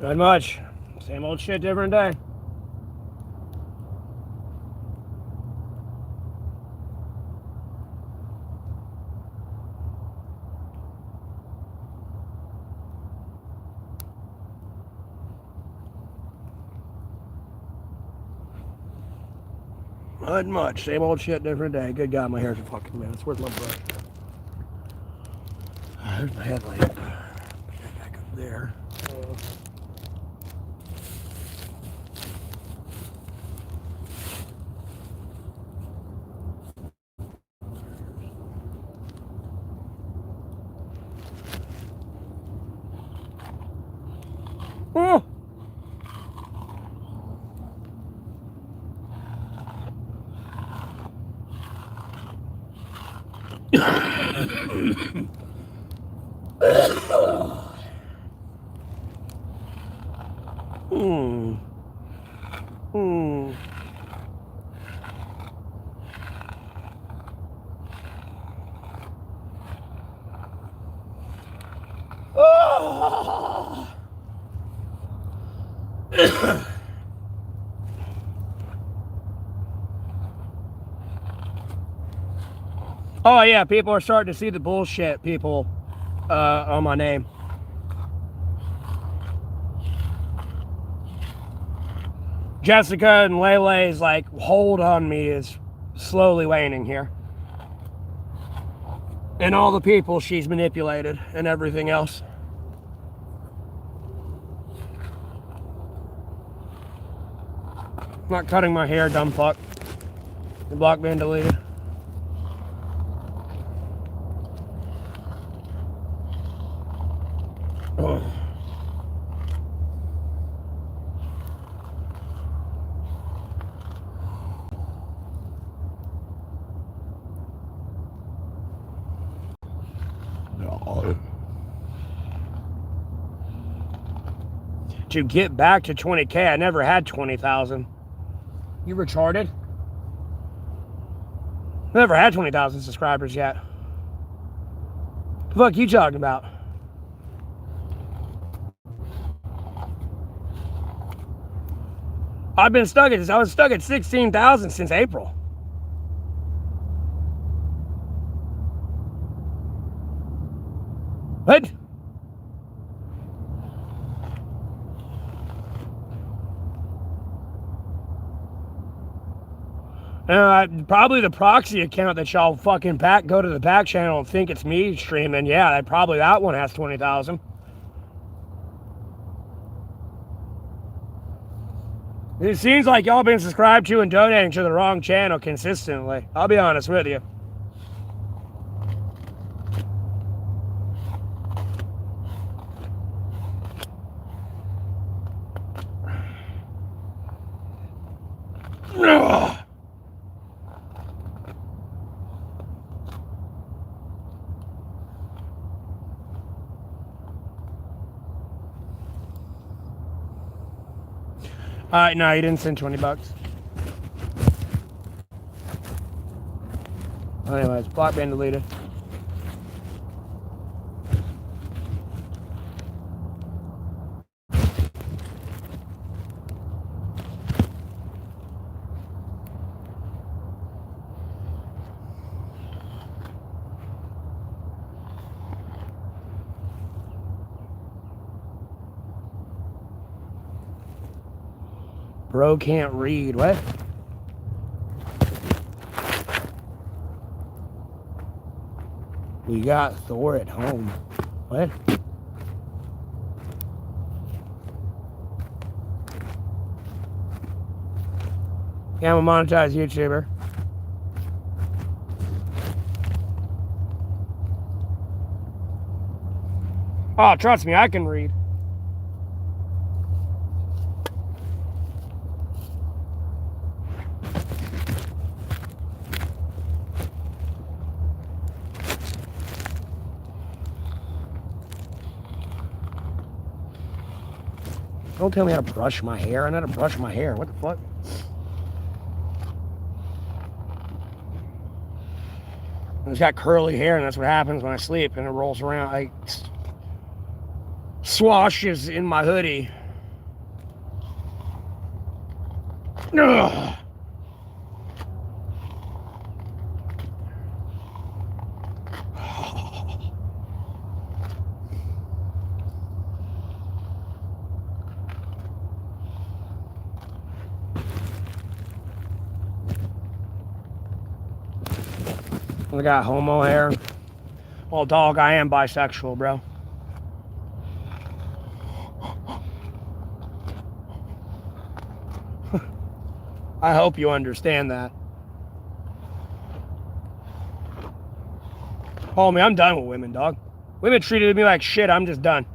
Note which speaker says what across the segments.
Speaker 1: Not much. Same old shit, different day. Not much. Same old shit, different day. Good God, my hair's a fucking mess. Where's my brush? There's my headlight. Put that back up there. Oh! Oh yeah, people are starting to see the bullshit, people, on my name. Jessica and Lele's like hold on me is slowly waning here. And all the people she's manipulated and everything else. I'm not cutting my hair, dumb fuck. The block being deleted. To get back to 20K, I never had 20,000. You retarded? Never had 20,000 subscribers yet. The fuck you talking about? I was stuck at 16,000 since April. What? Probably the proxy account that y'all fucking go to the back channel and think it's me streaming. Yeah, probably that one has 20,000. It seems like y'all been subscribed to and donating to the wrong channel consistently. I'll be honest with you. Ugh. No, you didn't send 20 bucks. Anyways, block being deleted. Bro can't read. What? We got Thor at home. What? Yeah, I'm a monetized YouTuber. Oh, trust me, I can read. Don't tell me how to brush my hair. I know how to brush my hair. What the fuck? It's got curly hair, and that's what happens when I sleep, and it rolls around. Like swashes in my hoodie. Ugh. I got homo hair. Well, dog, I am bisexual, bro. I hope you understand that. Homie, I'm done with women, dog. Women treated me like shit. I'm just done.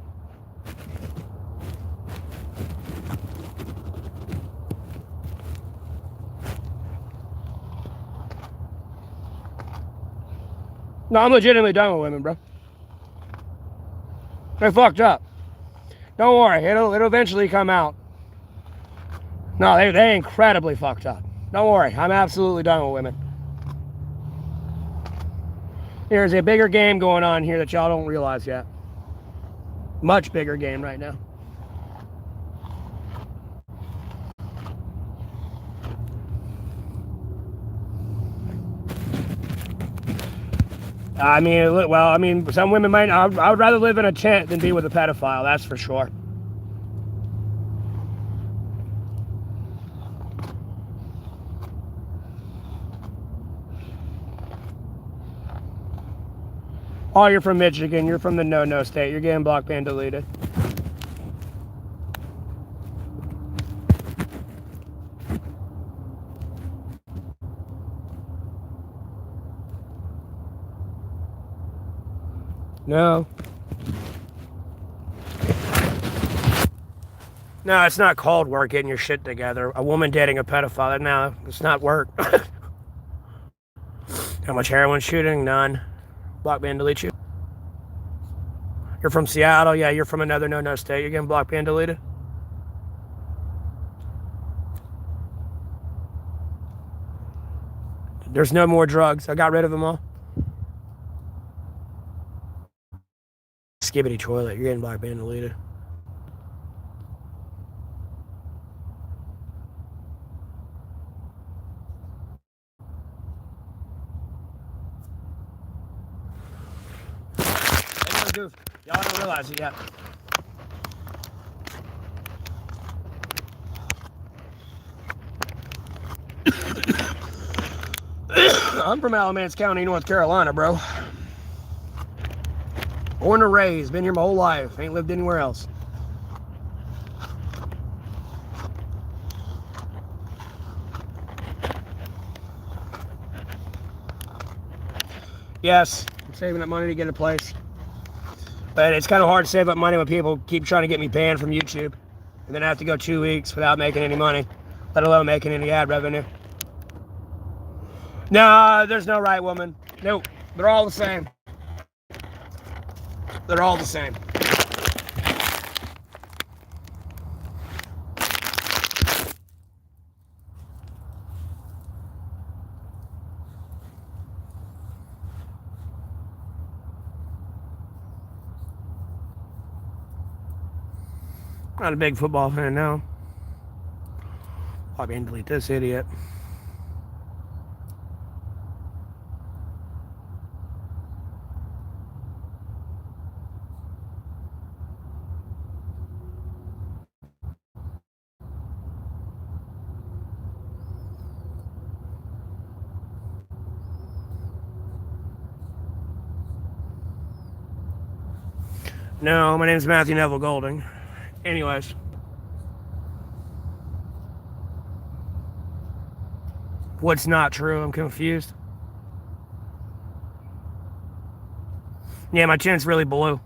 Speaker 1: No, I'm legitimately done with women, bro. They fucked up. Don't worry, it'll eventually come out. No, they incredibly fucked up. Don't worry, I'm absolutely done with women. There's a bigger game going on here that y'all don't realize yet. Much bigger game right now. I mean, some women might. I would rather live in a tent than be with a pedophile. That's for sure. Oh, you're from Michigan. You're from the no-no state. You're getting blocked and deleted. No. No, it's not called work, getting your shit together. A woman dating a pedophile. No, it's not work. How much heroin shooting? None. Block ban, delete you. You're from Seattle. Yeah, you're from another no-no state. You're getting block ban, deleted. There's no more drugs. I got rid of them all. Skibbity toilet. You're getting block ban, deleted. Goof. Y'all don't realize it yet. I'm from Alamance County, North Carolina, bro. Born and raised, been here my whole life. Ain't lived anywhere else. Yes, I'm saving that money to get a place. But it's kind of hard to save up money when people keep trying to get me banned from YouTube. And then I have to go 2 weeks without making any money, let alone making any ad revenue. No, there's no right woman. Nope, they're all the same. They're all the same. Not a big football fan now. Probably delete this idiot. No, my name's Matthew Neville Golding. Anyways. What's not true? I'm confused. Yeah, my chin's really blue.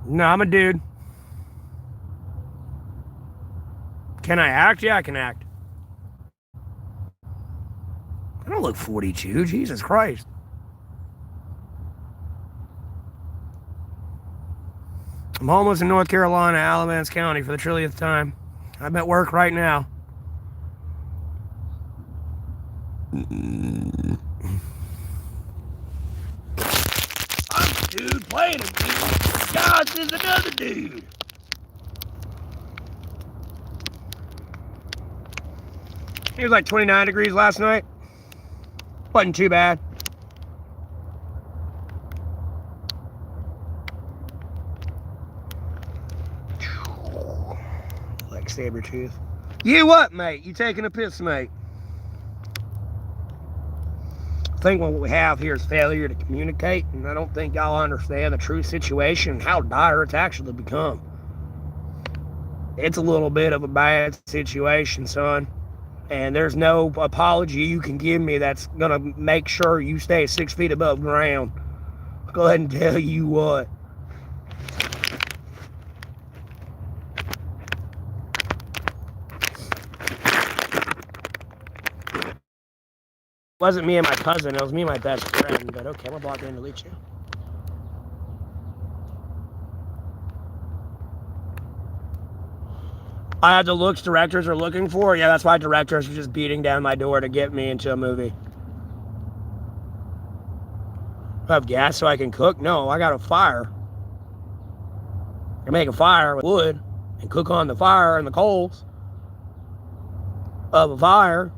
Speaker 1: No, I'm a dude. Can I act? Yeah, I can act. I don't look 42. Jesus Christ. I'm homeless in North Carolina, Alamance County for the trillionth time. I'm at work right now. I'm dude playing it, dude. God, there's another dude. It was like 29 degrees last night. Wasn't too bad. Like saber tooth. You what, mate? You taking a piss, mate? I think what we have here is failure to communicate, and I don't think y'all understand the true situation and how dire it's actually become. It's a little bit of a bad situation, son. And there's no apology you can give me that's going to make sure you stay 6 feet above ground. I'll go ahead and tell you what. It wasn't me and my cousin. It was me and my best friend. But okay, I'm going to block you and delete you. I have the looks directors are looking for. Yeah, that's why directors are just beating down my door to get me into a movie. I have gas so I can cook? No, I got a fire. I make a fire with wood and cook on the fire and the coals of a fire.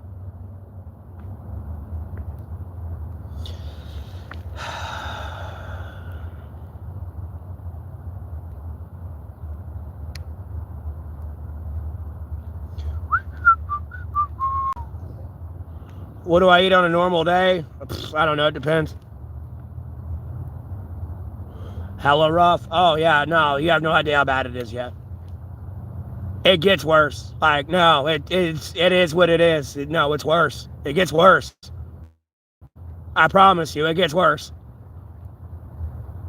Speaker 1: What do I eat on a normal day? I don't know. It depends. Hella rough. Oh, yeah. No, you have no idea how bad it is yet. It gets worse. Like, no, it is what it is. No, it's worse. It gets worse. I promise you, it gets worse.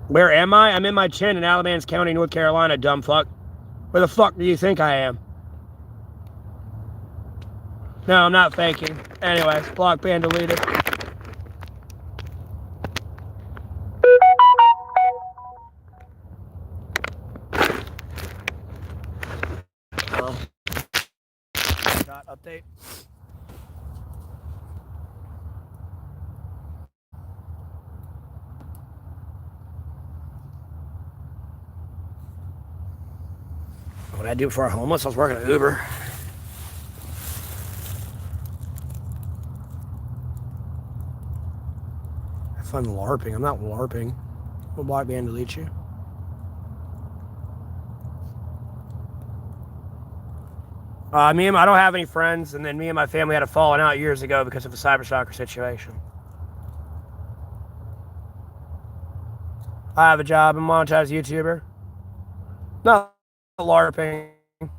Speaker 1: Where am I? I'm in my chin in Alamance County, North Carolina, dumb fuck. Where the fuck do you think I am? No, I'm not faking. Anyways, block ban deleted. Update. What did I do before I was homeless? I was working at Uber. If I'm LARPing, I'm not LARPing. We'll block ban delete you. I don't have any friends, and then me and my family had a falling out years ago because of the cyberstalker situation. I have a job. I'm a monetized YouTuber. Not LARPing. In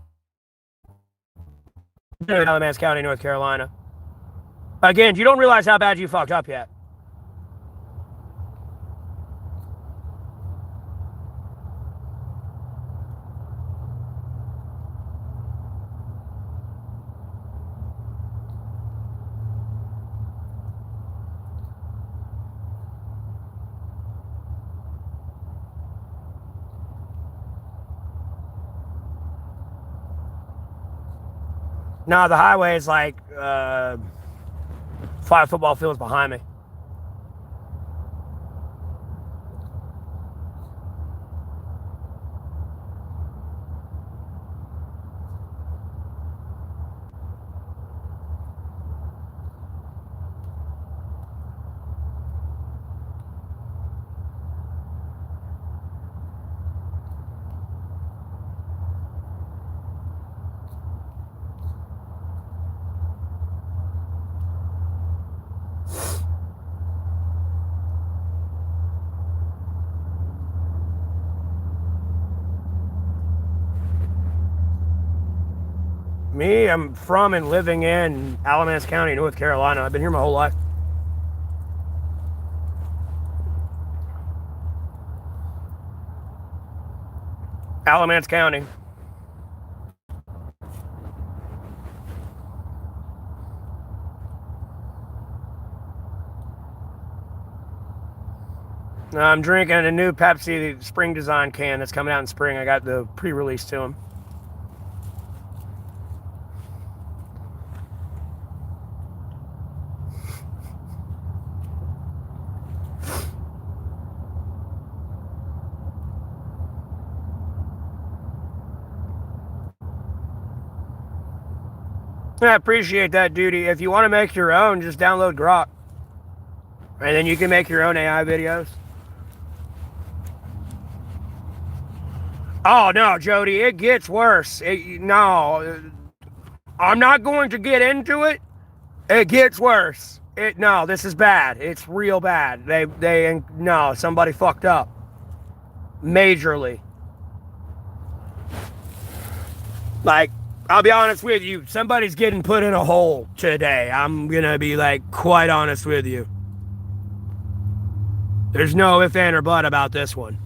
Speaker 1: Alamance County, North Carolina. Again, you don't realize how bad you fucked up yet. No, the highway is like 5 football fields behind me. Me, I'm from and living in Alamance County, North Carolina. I've been here my whole life. Alamance County. I'm drinking a new Pepsi spring design can that's coming out in spring. I got the pre-release to them. I appreciate that, Duty. If you want to make your own, just download Grok. And then you can make your own AI videos. Oh, no, Jody, it gets worse. No, I'm not going to get into it. It gets worse. No, this is bad. It's real bad. No, somebody fucked up. Majorly. Like, I'll be honest with you, somebody's getting put in a hole today. I'm gonna be like quite honest with you. There's no if, and, or but about this one.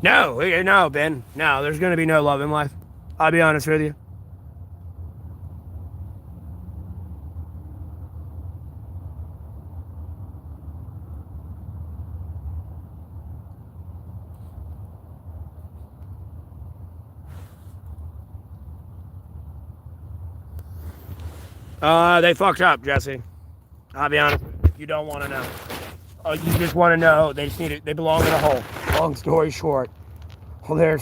Speaker 1: No, Ben. No, there's gonna be no love in life. I'll be honest with you. They fucked up, Jesse. I'll be honest. You don't want to know. Oh, you just want to know. They just need it. They belong in a hole. Long story short. Well,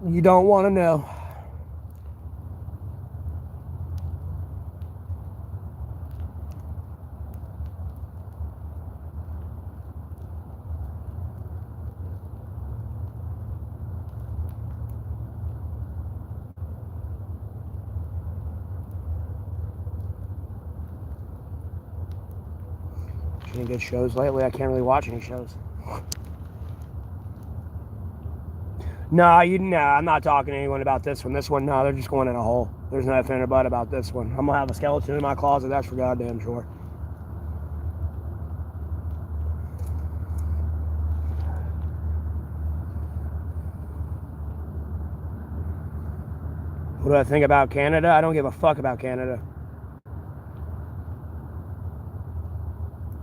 Speaker 1: you don't want to know. Any good shows lately? I can't really watch any shows. No, I'm not talking to anyone about this one. This one, no, they're just going in a hole. There's nothing in a butt about this one. I'm gonna have a skeleton in my closet, that's for goddamn sure. What do I think about Canada? I don't give a fuck about Canada.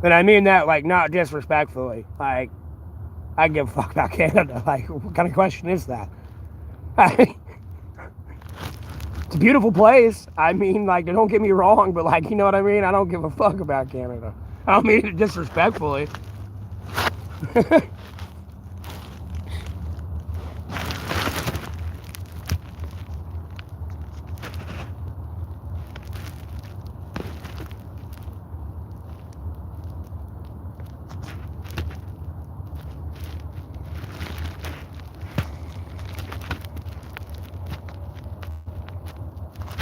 Speaker 1: And I mean that, like, not disrespectfully. Like, I give a fuck about Canada. Like, what kind of question is that? It's a beautiful place. I mean, like, don't get me wrong, but, like, you know what I mean? I don't give a fuck about Canada. I don't mean it disrespectfully.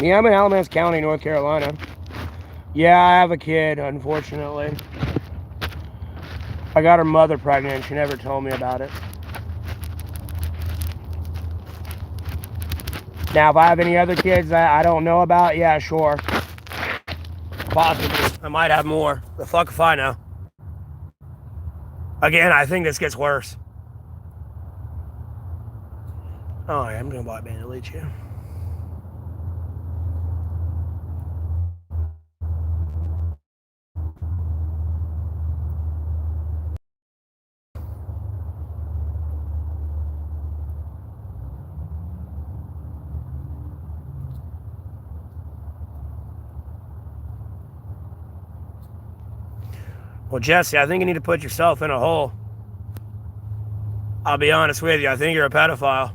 Speaker 1: Yeah, I'm in Alamance County, North Carolina. Yeah, I have a kid, unfortunately. I got her mother pregnant. She never told me about it. Now, if I have any other kids that I don't know about, yeah, sure. Possibly. I might have more. The fuck if I know. Again, I think this gets worse. Oh, yeah, I'm gonna buy delete you. Well, Jesse, I think you need to put yourself in a hole. I'll be honest with you. I think you're a pedophile.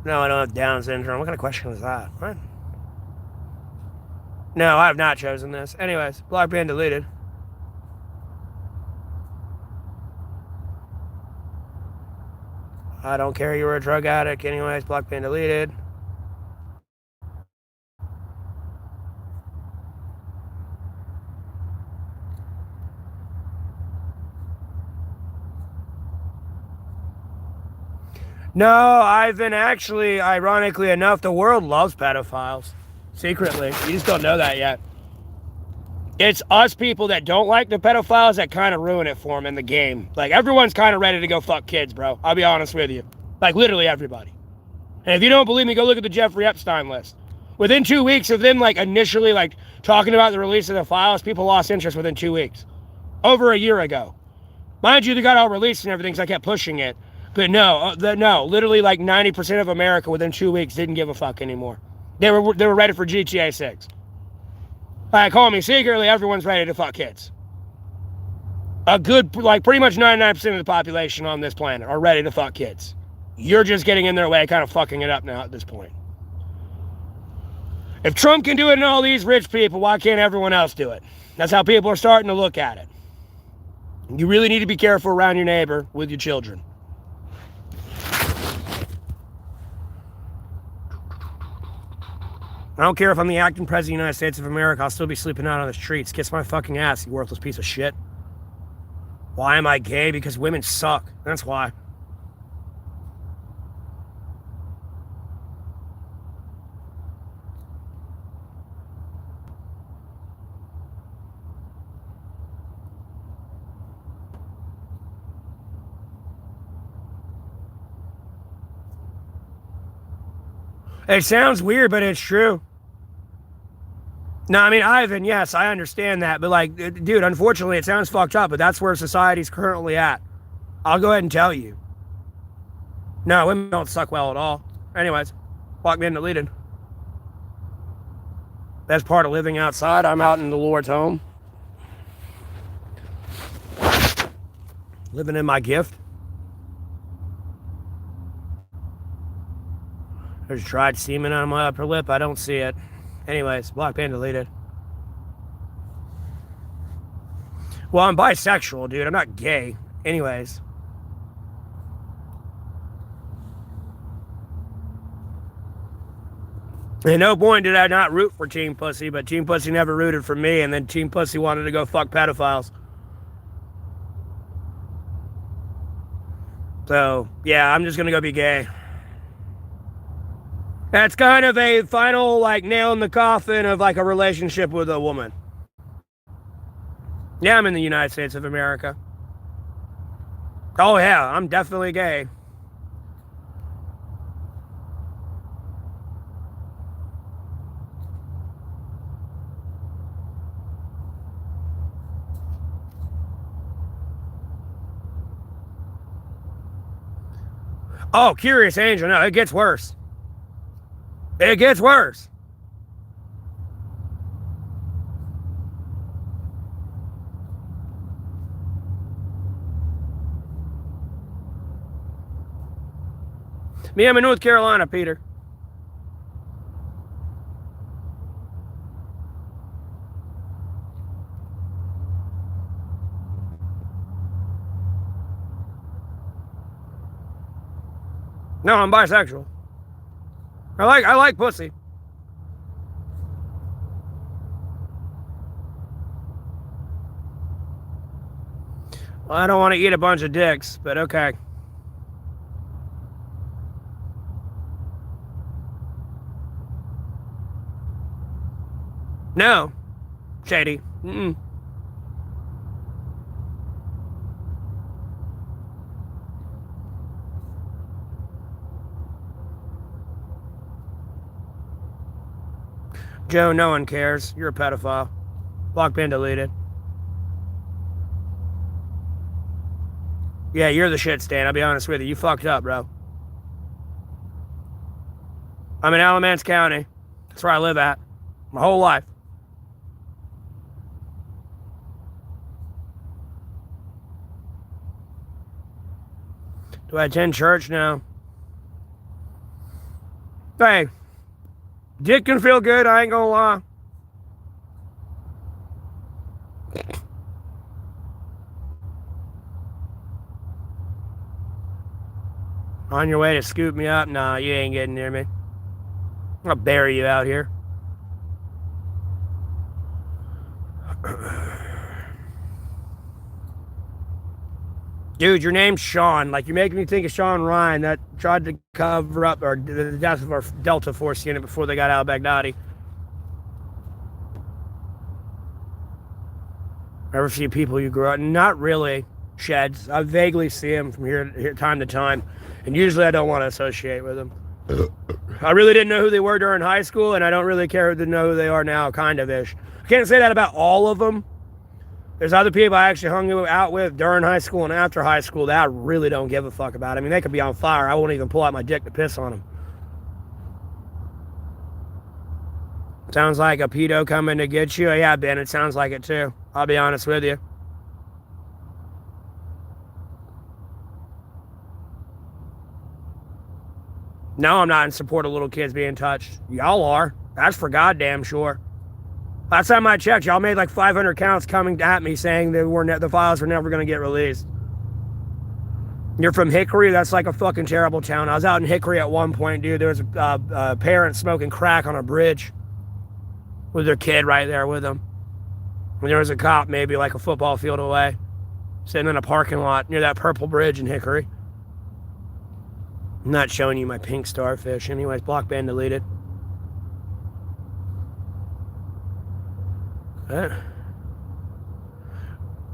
Speaker 1: No, I don't have Down syndrome. What kind of question was that? What? No, I have not chosen this. Anyways, block being deleted. I don't care you were a drug addict. Anyways, block being deleted. No, I've been actually, ironically enough, the world loves pedophiles. Secretly. You just don't know that yet. It's us people that don't like the pedophiles that kind of ruin it for them in the game. Like, everyone's kind of ready to go fuck kids, bro. I'll be honest with you. Like, literally everybody. And if you don't believe me, go look at the Jeffrey Epstein list. Within 2 weeks of them, like, initially, like, talking about the release of the files, people lost interest within 2 weeks. Over a year ago. Mind you, they got all released and everything, so I kept pushing it. But no, literally like 90% of America within 2 weeks didn't give a fuck anymore. They were ready for GTA 6. Like, call me secretly, everyone's ready to fuck kids. A good, like, pretty much 99% of the population on this planet are ready to fuck kids. You're just getting in their way, kind of fucking it up now at this point. If Trump can do it and all these rich people, why can't everyone else do it? That's how people are starting to look at it. You really need to be careful around your neighbor with your children. I don't care if I'm the acting president of the United States of America, I'll still be sleeping out on the streets. Kiss my fucking ass, you worthless piece of shit. Why am I gay? Because women suck. That's why. It sounds weird, but it's true. No, I mean, Ivan, yes, I understand that. But, like, dude, unfortunately, it sounds fucked up, but that's where society's currently at. I'll go ahead and tell you. No, women don't suck well at all. Anyways, block being deleted. Best part of living outside, I'm out in the Lord's home. Living in my gift. There's dried semen on my upper lip. I don't see it. Anyways, block being deleted. Well, I'm bisexual, dude. I'm not gay. Anyways. At no point did I not root for Team Pussy, but Team Pussy never rooted for me, and then Team Pussy wanted to go fuck pedophiles. So, yeah, I'm just gonna go be gay. That's kind of a final, like, nail in the coffin of, like, a relationship with a woman. Yeah, I'm in the United States of America. Oh, yeah, I'm definitely gay. Oh, Curious Angel. No, it gets worse. It gets worse. Me, I'm in North Carolina, Peter. No, I'm bisexual. I like pussy. Well, I don't want to eat a bunch of dicks, but okay. No. Shady. Mm-mm. Joe, no one cares. You're a pedophile. Block been deleted. Yeah, you're the shit, Stan. I'll be honest with you. You fucked up, bro. I'm in Alamance County. That's where I live at. My whole life. Do I attend church now? Hey, dick can feel good, I ain't gonna lie. On your way to scoop me up? Nah, you ain't getting near me. I'll bury you out here. Dude, your name's Sean. Like, you're making me think of Sean Ryan that tried to cover up or the death of our Delta Force unit before they got out of Baghdadi. Ever see people you grew up? Not really. Sheds. I vaguely see them from here time to time, and usually I don't want to associate with them. I really didn't know who they were during high school, and I don't really care to know who they are now, kind of ish. I can't say that about all of them. There's other people I actually hung out with during high school and after high school that I really don't give a fuck about. I mean, they could be on fire. I won't even pull out my dick to piss on them. Sounds like a pedo coming to get you. Yeah, Ben, it sounds like it too. I'll be honest with you. No, I'm not in support of little kids being touched. Y'all are. That's for goddamn sure. Last time I checked, y'all made like 500 counts coming at me saying the files were never going to get released. You're from Hickory? That's like a fucking terrible town. I was out in Hickory at one point, dude. There was a parent smoking crack on a bridge with their kid right there with them. And there was a cop maybe like a football field away, sitting in a parking lot near that purple bridge in Hickory. I'm not showing you my pink starfish. Anyways, block ban deleted.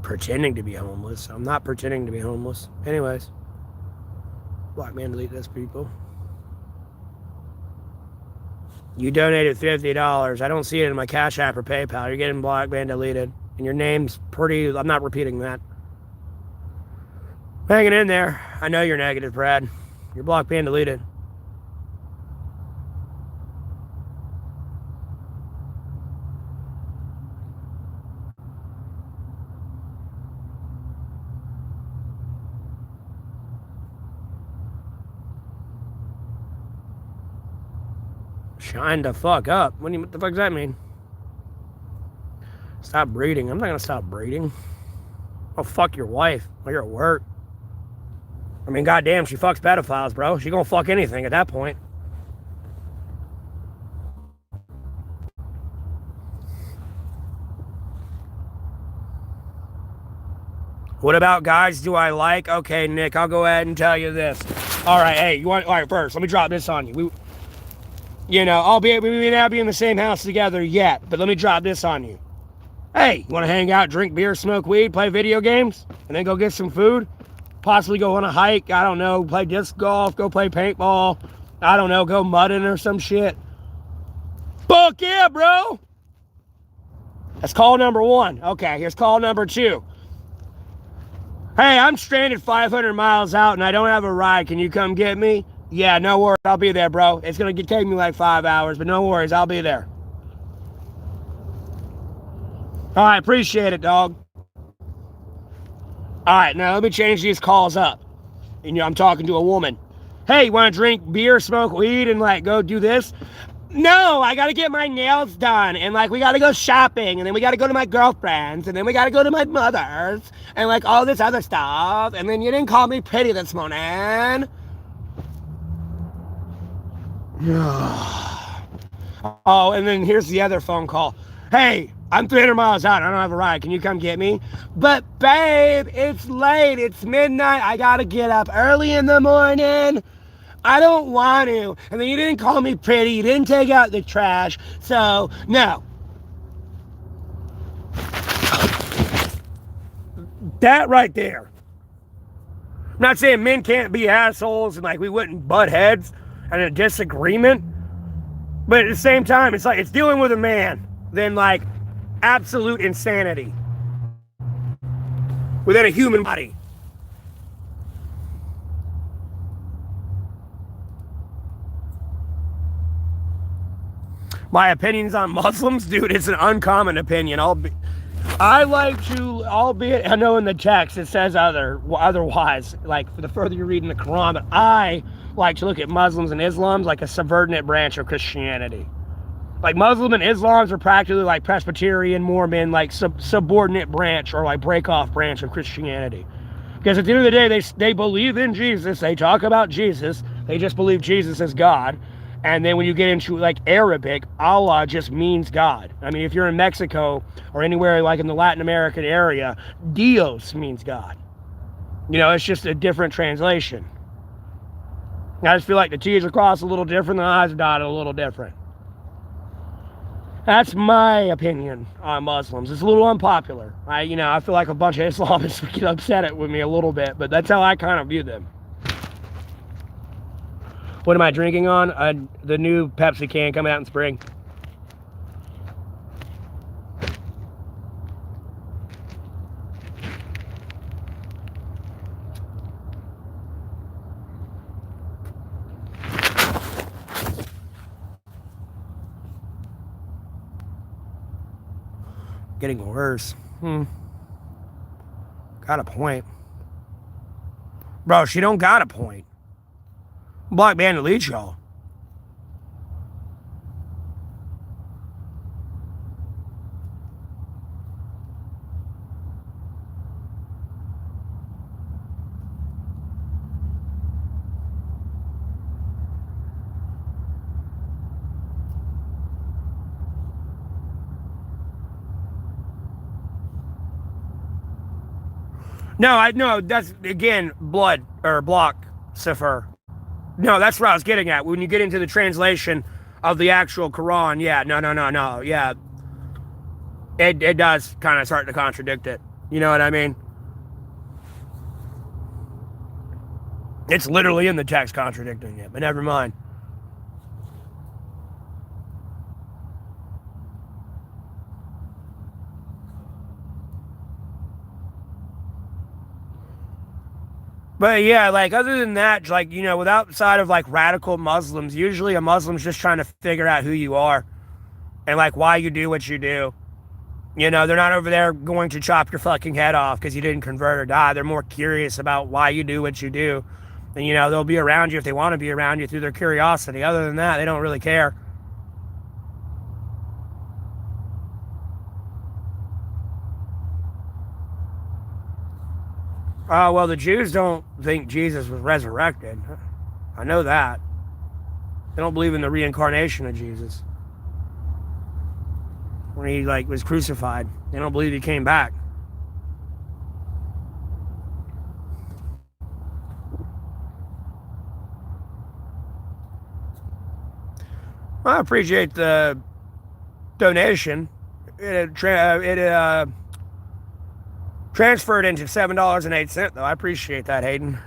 Speaker 1: Pretending to be homeless. I'm not pretending to be homeless. Anyways, block ban delete this, people. You donated $50. I don't see it in my Cash App or PayPal. You're getting block ban deleted. And your name's pretty... I'm not repeating that. Hanging in there. I know you're negative, Brad. Your block ban deleted. Shine the fuck up. What the fuck does that mean? Stop breeding. I'm not gonna stop breeding. Oh, fuck your wife while you're at work. I mean, goddamn, she fucks pedophiles, bro. She gonna fuck anything at that point. What about guys do I like? Okay, Nick, I'll go ahead and tell you this. All right, hey, you want... All right, first, let me drop this on you. We may not be in the same house together yet, but let me drop this on you. Hey, you want to hang out, drink beer, smoke weed, play video games, and then go get some food? Possibly go on a hike, I don't know, play disc golf, go play paintball, I don't know, go mudding or some shit. Fuck yeah, bro! That's call number one. Okay, here's call number two. Hey, I'm stranded 500 miles out and I don't have a ride. Can you come get me? Yeah, no worries. I'll be there, bro. It's going to take me like 5 hours, but no worries. I'll be there. All right, appreciate it, dog. All right, now let me change these calls up. And I'm talking to a woman. Hey, you want to drink beer, smoke weed, and like go do this? No, I got to get my nails done. And like we got to go shopping. And then we got to go to my girlfriend's. And then we got to go to my mother's. And like all this other stuff. And then you didn't call me pretty this morning. Oh, and then here's the other phone call. Hey, I'm 300 miles out. I don't have a ride. Can you come get me? But babe, it's late. It's midnight. I gotta get up early in the morning. I don't want to. And then you didn't call me pretty. You didn't take out the trash. So, no. That right there. I'm not saying men can't be assholes and like we wouldn't butt heads and a disagreement, but at the same time, it's like it's dealing with a man than like absolute insanity within a human body. My opinions on Muslims, dude, it's an uncommon opinion. I like to, albeit I know in the text it says otherwise, like for the further you read in the Quran, but I like to look at Muslims and Islams like a subordinate branch of Christianity. Like Muslim and Islams are practically like Presbyterian, Mormon, like subordinate branch or like break-off branch of Christianity. Because at the end of the day, they believe in Jesus, they talk about Jesus, they just believe Jesus is God. And then when you get into like Arabic, Allah just means God. I mean, if you're in Mexico or anywhere like in the Latin American area, Dios means God. You know, it's just a different translation. I just feel like the T's are crossed a little different, the I's are dotted a little different. That's my opinion on Muslims. It's a little unpopular. I feel like a bunch of Islamists would get upset with me a little bit, but that's how I kind of view them. What am I drinking on? The new Pepsi can coming out in spring. Getting worse. Got a point. Bro, she don't got a point. Black man to lead y'all. No, that's, again, blood, or block, Sifr. No, that's what I was getting at. When you get into the translation of the actual Quran, yeah, no, yeah. It does kind of start to contradict it. You know what I mean? It's literally in the text contradicting it, but never mind. But yeah, like, other than that, like, without side of like radical Muslims, usually a Muslim's just trying to figure out who you are and like why you do what you do. They're not over there going to chop your fucking head off because you didn't convert or die. They're more curious about why you do what you do. And, they'll be around you if they want to be around you through their curiosity. Other than that, they don't really care. Well, the Jews don't think Jesus was resurrected. I know that. They don't believe in the reincarnation of Jesus. When he was crucified, they don't believe he came back. I appreciate the donation. It transferred into $7.08 though. I appreciate that, Hayden.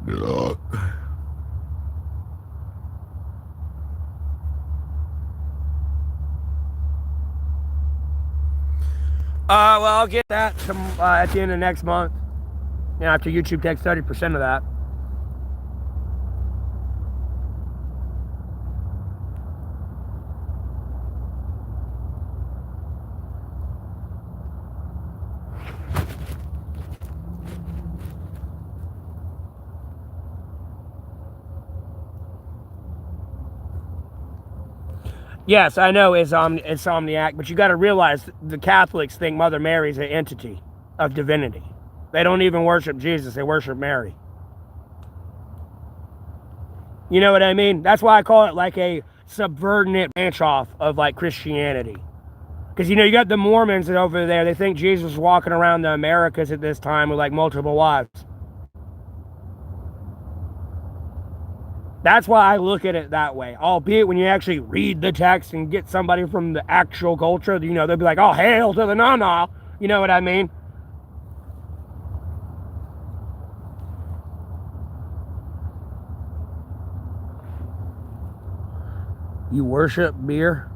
Speaker 1: Well, I'll get that at the end of next month. After YouTube takes 30% of that. Yes, I know it's Insomniac, but you got to realize the Catholics think Mother Mary's an entity of divinity. They don't even worship Jesus, they worship Mary. You know what I mean? That's why I call it like a subordinate branch off of like Christianity. Because you got the Mormons over there, they think Jesus was walking around the Americas at this time with like multiple wives. That's why I look at it that way. Albeit when you actually read the text and get somebody from the actual culture, they'll be like, oh, hail to the Nana. You know what I mean? You worship beer?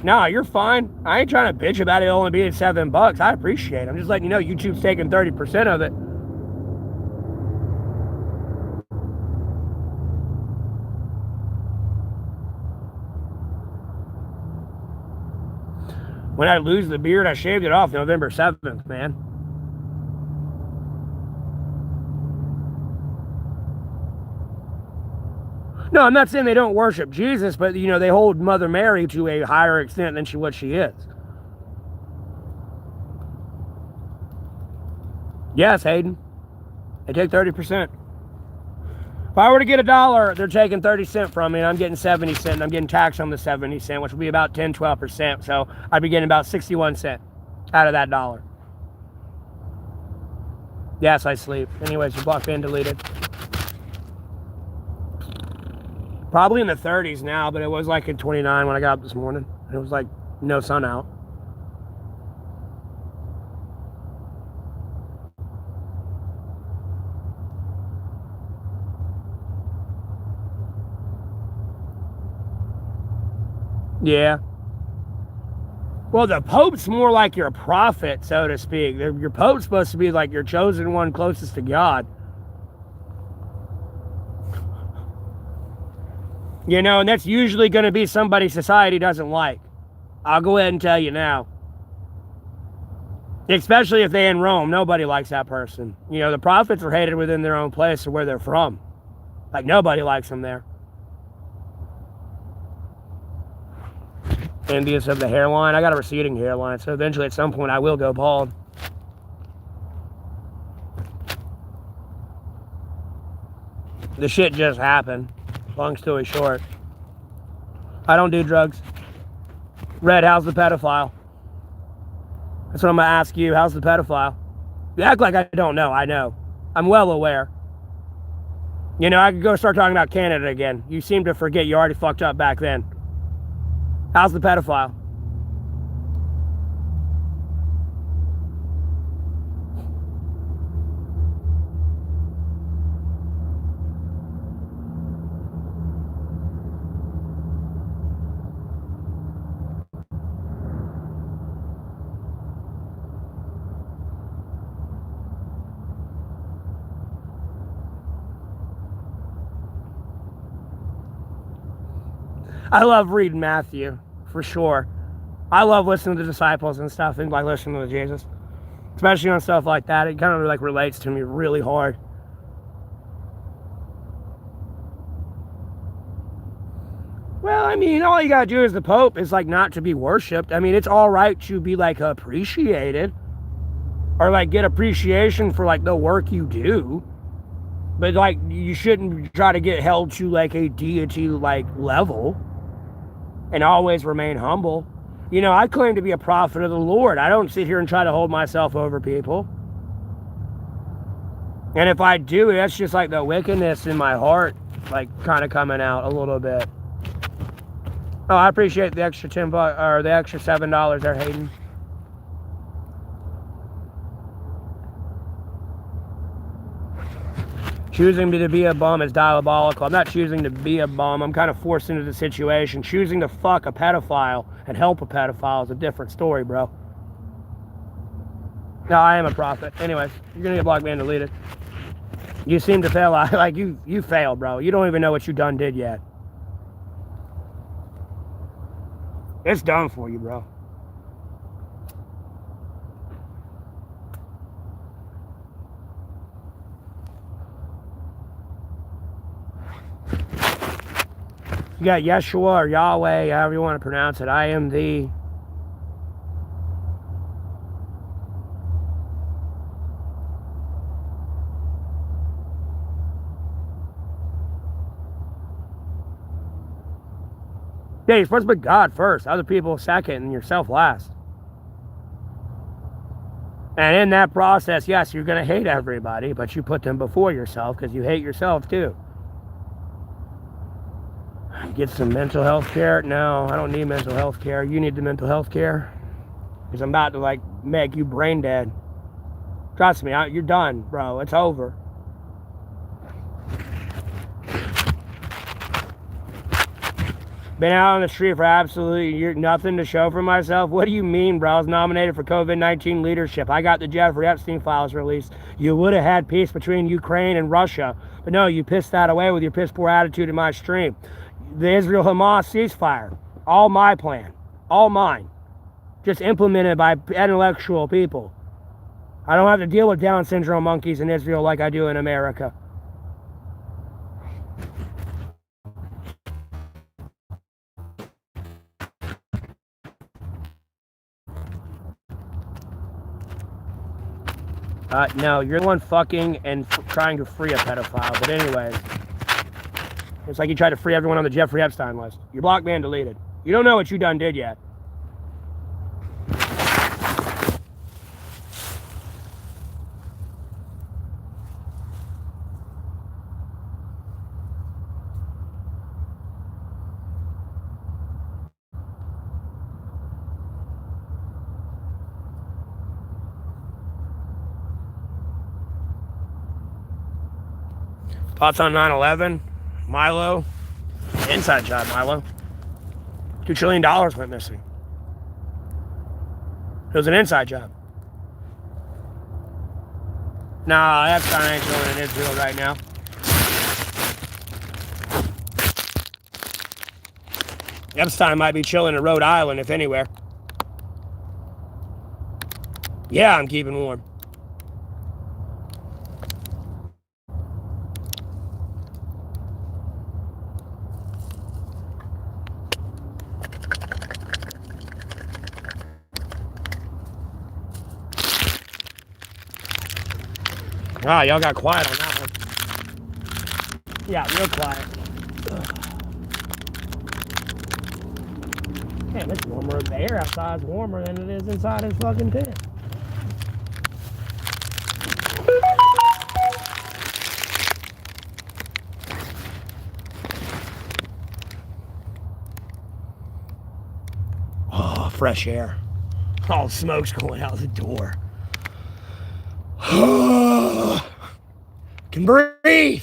Speaker 1: No, you're fine. I ain't trying to bitch about it only being $7. I appreciate it. I'm just letting you know YouTube's taking 30% of it. When I lose the beard, I shaved it off November 7th, man. No, I'm not saying they don't worship Jesus, but, they hold Mother Mary to a higher extent than what she is. Yes, Hayden. They take 30%. If I were to get $1, they're taking 30 cents from me, and I'm getting 70 cents, and I'm getting taxed on the 70 cents, which would be about 10, 12%. So I'd be getting about 61 cents out of that $1. Yes, I sleep. Anyways, your block being deleted. Probably in the 30s now, but it was like in 29 when I got up this morning. It was like no sun out. Yeah. Well, the Pope's more like your prophet, so to speak. Your Pope's supposed to be like your chosen one closest to God. You know, and that's usually going to be somebody society doesn't like. I'll go ahead and tell you now. Especially if they're in Rome, nobody likes that person. You know, the prophets are hated within their own place or where they're from. Like, nobody likes them there. Envious of the hairline. I got a receding hairline, so eventually at some point I will go bald. The shit just happened. Long story short. I don't do drugs. Red, how's the pedophile? That's what I'm going to ask you. How's the pedophile? You act like I don't know. I know. I'm well aware. You know, I could go start talking about Canada again. You seem to forget you already fucked up back then. How's the pedophile? I love reading Matthew, for sure. I love listening to the disciples and stuff, and like listening to Jesus, especially on stuff like that. It kind of like relates to me really hard. Well, I mean, all you gotta do as the Pope is like not to be worshipped. I mean, it's all right to be like appreciated or like get appreciation for like the work you do, but like you shouldn't try to get held to like a deity like level. And always remain humble. You know, I claim to be a prophet of the Lord. I don't sit here and try to hold myself over people. And if I do, that's just like the wickedness in my heart, like kind of coming out a little bit. Oh, I appreciate the extra $10 or the extra $7 there, Hayden. Choosing to be a bum is diabolical. I'm not choosing to be a bum. I'm kind of forced into the situation. Choosing to fuck a pedophile and help a pedophile is a different story, bro. No, I am a prophet. Anyways, you're going to get blocked and deleted. You seem to fail. Like, you failed, bro. You don't even know what you done did yet. It's done for you, bro. You got Yeshua or Yahweh, however you want to pronounce it. I am the... Yeah, you're supposed to put God first, other people second, and yourself last. And in that process, yes, you're going to hate everybody, but you put them before yourself because you hate yourself too. Get some mental health care? No, I don't need mental health care. You need the mental health care because I'm about to like make you brain dead. Trust me, you're done, bro. It's over. Been out on the street for absolutely nothing to show for myself. What do you mean, bro? I was nominated for COVID-19 leadership. I got the Jeffrey Epstein files released. You would have had peace between Ukraine and Russia. But no, you pissed that away with your piss poor attitude in my stream. The Israel-Hamas ceasefire. All my plan. All mine. Just implemented by intellectual people. I don't have to deal with Down syndrome monkeys in Israel like I do in America. No, you're the one fucking and trying to free a pedophile. But anyways, It's like you tried to free everyone on the Jeffrey Epstein list. Your block banned, deleted. You don't know what you done did yet. Thoughts on 9/11? Milo? Inside job, Milo. $2 trillion went missing. It was an inside job. Nah, Epstein ain't chilling in Israel right now. Epstein might be chilling in Rhode Island, if anywhere. Yeah, I'm keeping warm. Ah, y'all got quiet on that one. Yeah, real quiet. Man, it's warmer. The air outside is warmer than it is inside his fucking tent. Oh, fresh air. All smoke's going out the door. Can breathe.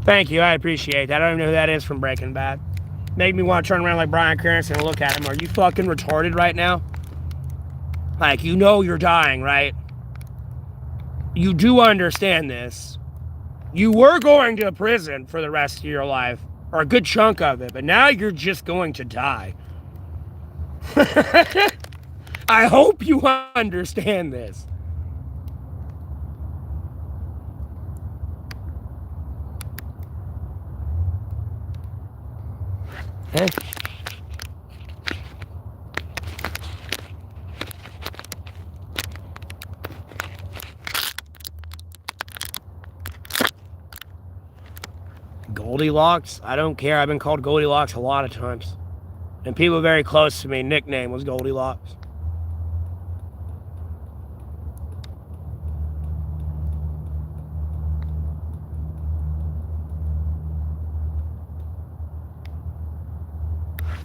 Speaker 1: Thank you, I appreciate that. I don't even know who that is from Breaking Bad. Made me want to turn around like Bryan Cranston and look at him. Are you fucking retarded right now? Like, you know you're dying, right? You do understand this. You were going to prison for the rest of your life, or a good chunk of it, but now you're just going to die. I hope you understand this. Hey. Goldilocks? I don't care. I've been called Goldilocks a lot of times. And people very close to me, nickname was Goldilocks.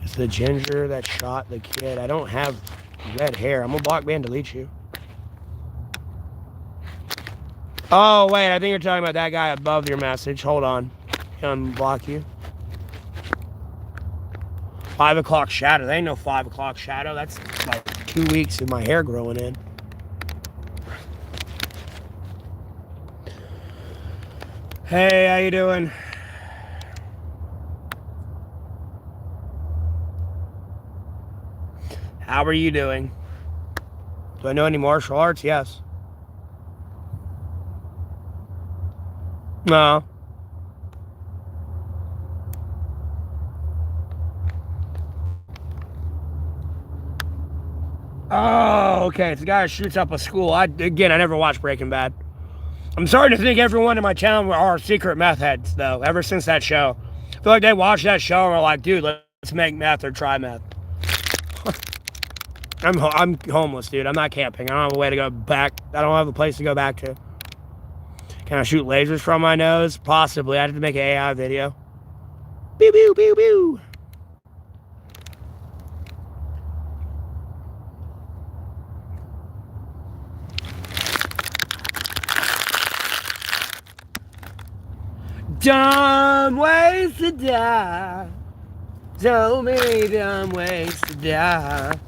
Speaker 1: It's the ginger that shot the kid. I don't have red hair. I'm gonna block ban delete you. Oh, wait, I think you're talking about that guy above your message. Hold on. Unblock you. 5 o'clock shadow. There ain't no 5 o'clock shadow. That's like 2 weeks of my hair growing in. Hey, how you doing? How are you doing? Do I know any martial arts? Yes. No. Oh, okay. It's the guy who shoots up a school. I never watched Breaking Bad. I'm starting to think everyone in my channel are secret meth heads, though, ever since that show. I feel like they watch that show and are like, dude, let's make meth or try meth. I'm homeless, dude. I'm not camping. I don't have a way to go back. I don't have a place to go back to. Can I shoot lasers from my nose? Possibly. I have to make an AI video. Pew, pew, pew, pew. Dumb ways to die. So many dumb ways to die.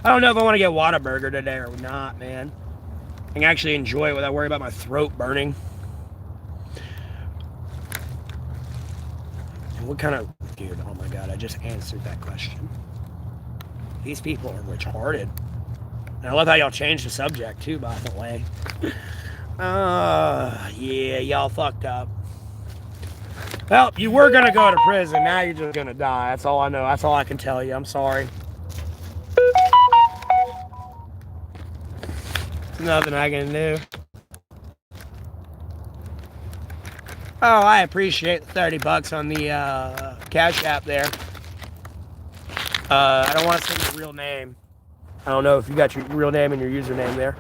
Speaker 1: I don't know if I want to get Whataburger today or not, man. I can actually enjoy it without worrying about my throat burning. What kind of... Dude, oh my god, I just answered that question. These people are retarded. And I love how y'all changed the subject, too, by the way. Yeah, y'all fucked up. Well, you were going to go to prison. Now you're just going to die. That's all I know. That's all I can tell you. I'm sorry. There's nothing I can do. Oh, I appreciate the $30 on the Cash App there. I don't want to say your real name. I don't know if you got your real name and your username there.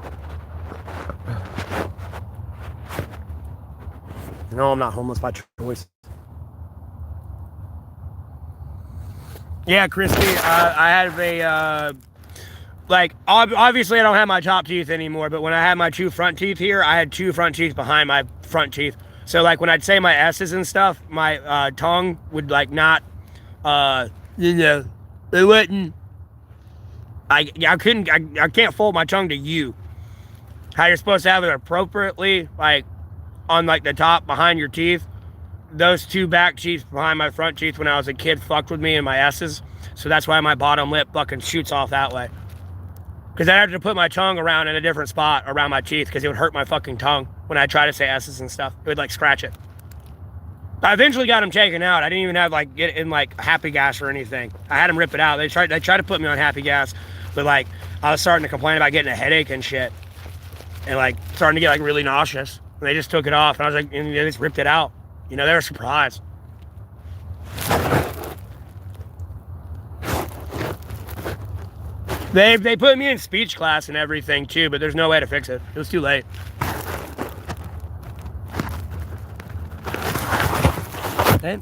Speaker 1: No, I'm not homeless by choice. Yeah, Christy, I have a, like, obviously I don't have my top teeth anymore, but when I had my two front teeth here, I had two front teeth behind my front teeth. So, like, when I'd say my S's and stuff, my tongue would, like, not, you know, it wouldn't, I can't fold my tongue to you. How you're supposed to have it appropriately, like, on, like, the top behind your teeth. Those two back teeth behind my front teeth when I was a kid fucked with me and my S's. So that's why my bottom lip fucking shoots off that way. Because I had to put my tongue around in a different spot around my teeth because it would hurt my fucking tongue when I try to say S's and stuff. It would, like, scratch it. I eventually got them taken out. I didn't even have, like, get in, like, happy gas or anything. I had them rip it out. They tried to put me on happy gas, but, like, I was starting to complain about getting a headache and shit. And, like, starting to get, like, really nauseous. And they just took it off. And I was like, and they just ripped it out. You know, they were surprised. They put me in speech class and everything too, but there's no way to fix it. It was too late. Okay.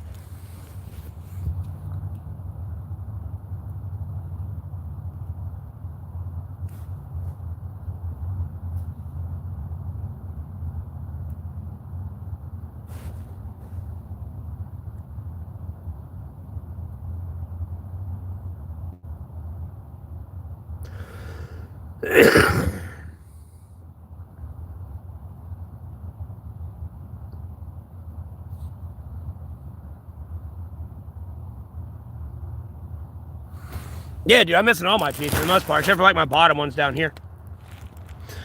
Speaker 1: Yeah, dude, I'm missing all my teeth for the most part, except for, like, my bottom ones down here.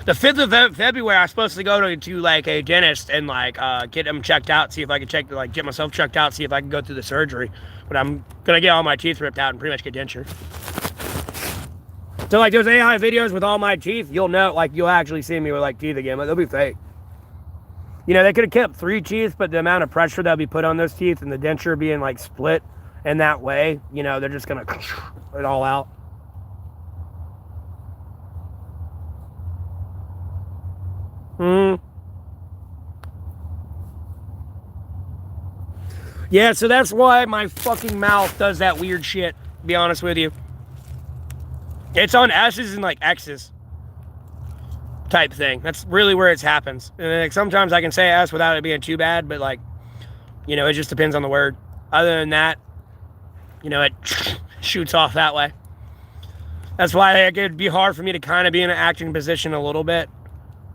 Speaker 1: The 5th of February, I was supposed to go to like, a dentist and, like, get them checked out, see if I could get myself checked out, see if I can go through the surgery. But I'm going to get all my teeth ripped out and pretty much get denture. So, like, those AI videos with all my teeth, you'll know, like, you'll actually see me with, like, teeth again, but they'll be fake. You know, they could have kept 3 teeth, but the amount of pressure that'll be put on those teeth and the denture being, like, split in that way, you know, they're just going to it all out. Yeah, so that's why my fucking mouth does that weird shit, to be honest with you. It's on S's and, like, X's type thing. That's really where it happens. And, like, sometimes I can say S without it being too bad, but, like, you know, it just depends on the word. Other than that, you know, it shoots off that way. That's why it'd be hard for me to kind of be in an acting position a little bit.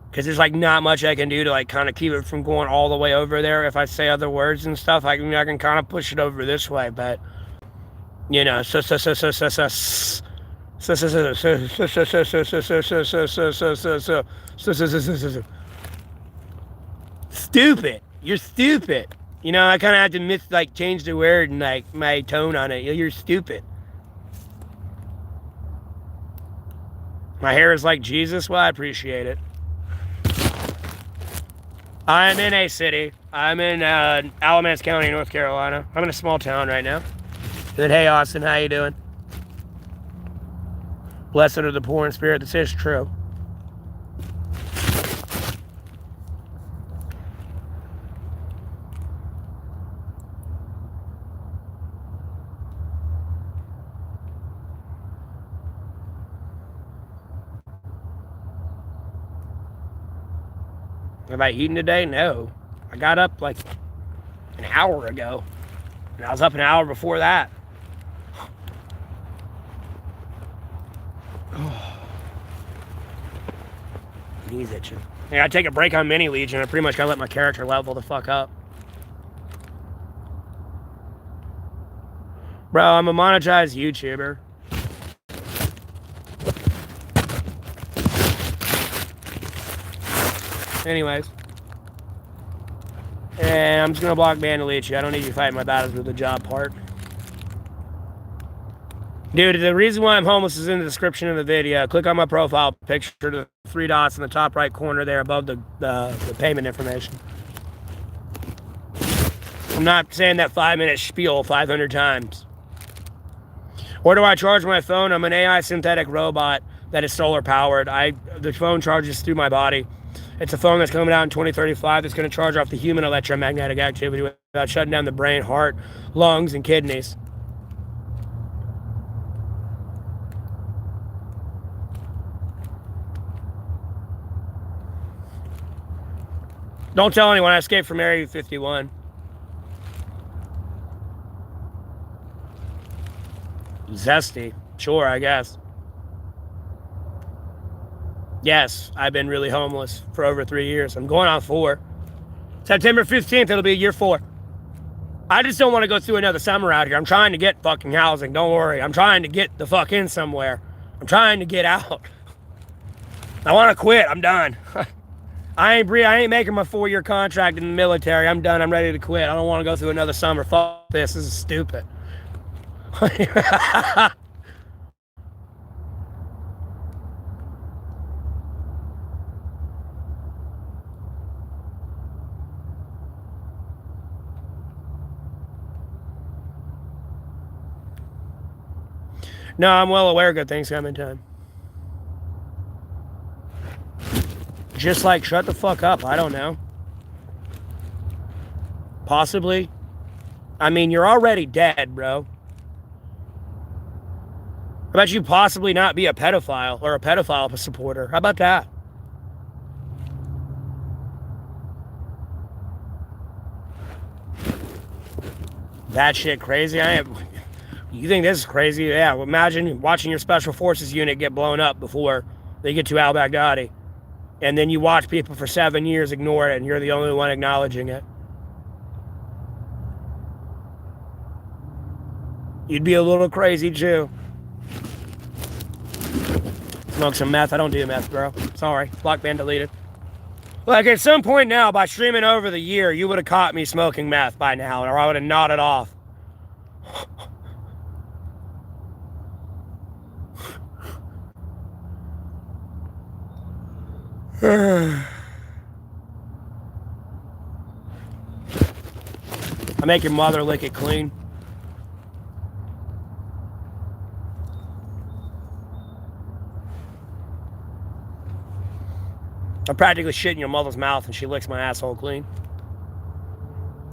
Speaker 1: Because there's, like, not much I can do to, like, kind of keep it from going all the way over there. If I say other words and stuff, I can kind of push it over this way. But, you know, stupid. You're stupid. You know, I kind of had to change the word and, like, my tone on it. You're stupid. My hair is like Jesus. Well, I appreciate it. I'm in a city. I'm in Alamance County, North Carolina. I'm in a small town right now. Good. Hey, Austin, how you doing? Blessed are the poor in spirit. This is true. Have I eaten today? No. I got up like an hour ago. And I was up an hour before that. Knees itching. I gotta take a break on Mini Legion. I pretty much gotta let my character level the fuck up. Bro, I'm a monetized YouTuber. Anyways. And I'm just gonna block ban delete you. I don't need you fighting my battles with the job part. Dude, the reason why I'm homeless is in the description of the video. Click on my profile picture, the 3 dots in the top right corner there above the payment information. I'm not saying that 5-minute spiel 500 times. Where do I charge my phone? I'm an AI synthetic robot that is solar powered. The phone charges through my body. It's a phone that's coming out in 2035 that's going to charge off the human electromagnetic activity without shutting down the brain, heart, lungs, and kidneys. Don't tell anyone I escaped from Area 51. Zesty. Sure, I guess. Yes, I've been really homeless for over 3 years. I'm going on 4. September 15th, it'll be year 4. I just don't want to go through another summer out here. I'm trying to get fucking housing. Don't worry. I'm trying to get the fuck in somewhere. I'm trying to get out. I want to quit. I'm done. I ain't making my 4-year contract in the military. I'm done. I'm ready to quit. I don't want to go through another summer. Fuck this. This is stupid. No, I'm well aware good things come in time. Just like, shut the fuck up. I don't know. Possibly. I mean, you're already dead, bro. How about you possibly not be a pedophile or a pedophile supporter? How about that? That shit crazy? You think this is crazy? Yeah, well, imagine watching your special forces unit get blown up before they get to al-Baghdadi. And then you watch people for 7 years ignore it, and you're the only one acknowledging it. You'd be a little crazy, too. Smoke some meth. I don't do meth, bro. Sorry. Block ban deleted. Like, at some point now, by streaming over the year, you would have caught me smoking meth by now, or I would have nodded off. I make your mother lick it clean. I practically shit in your mother's mouth and she licks my asshole clean.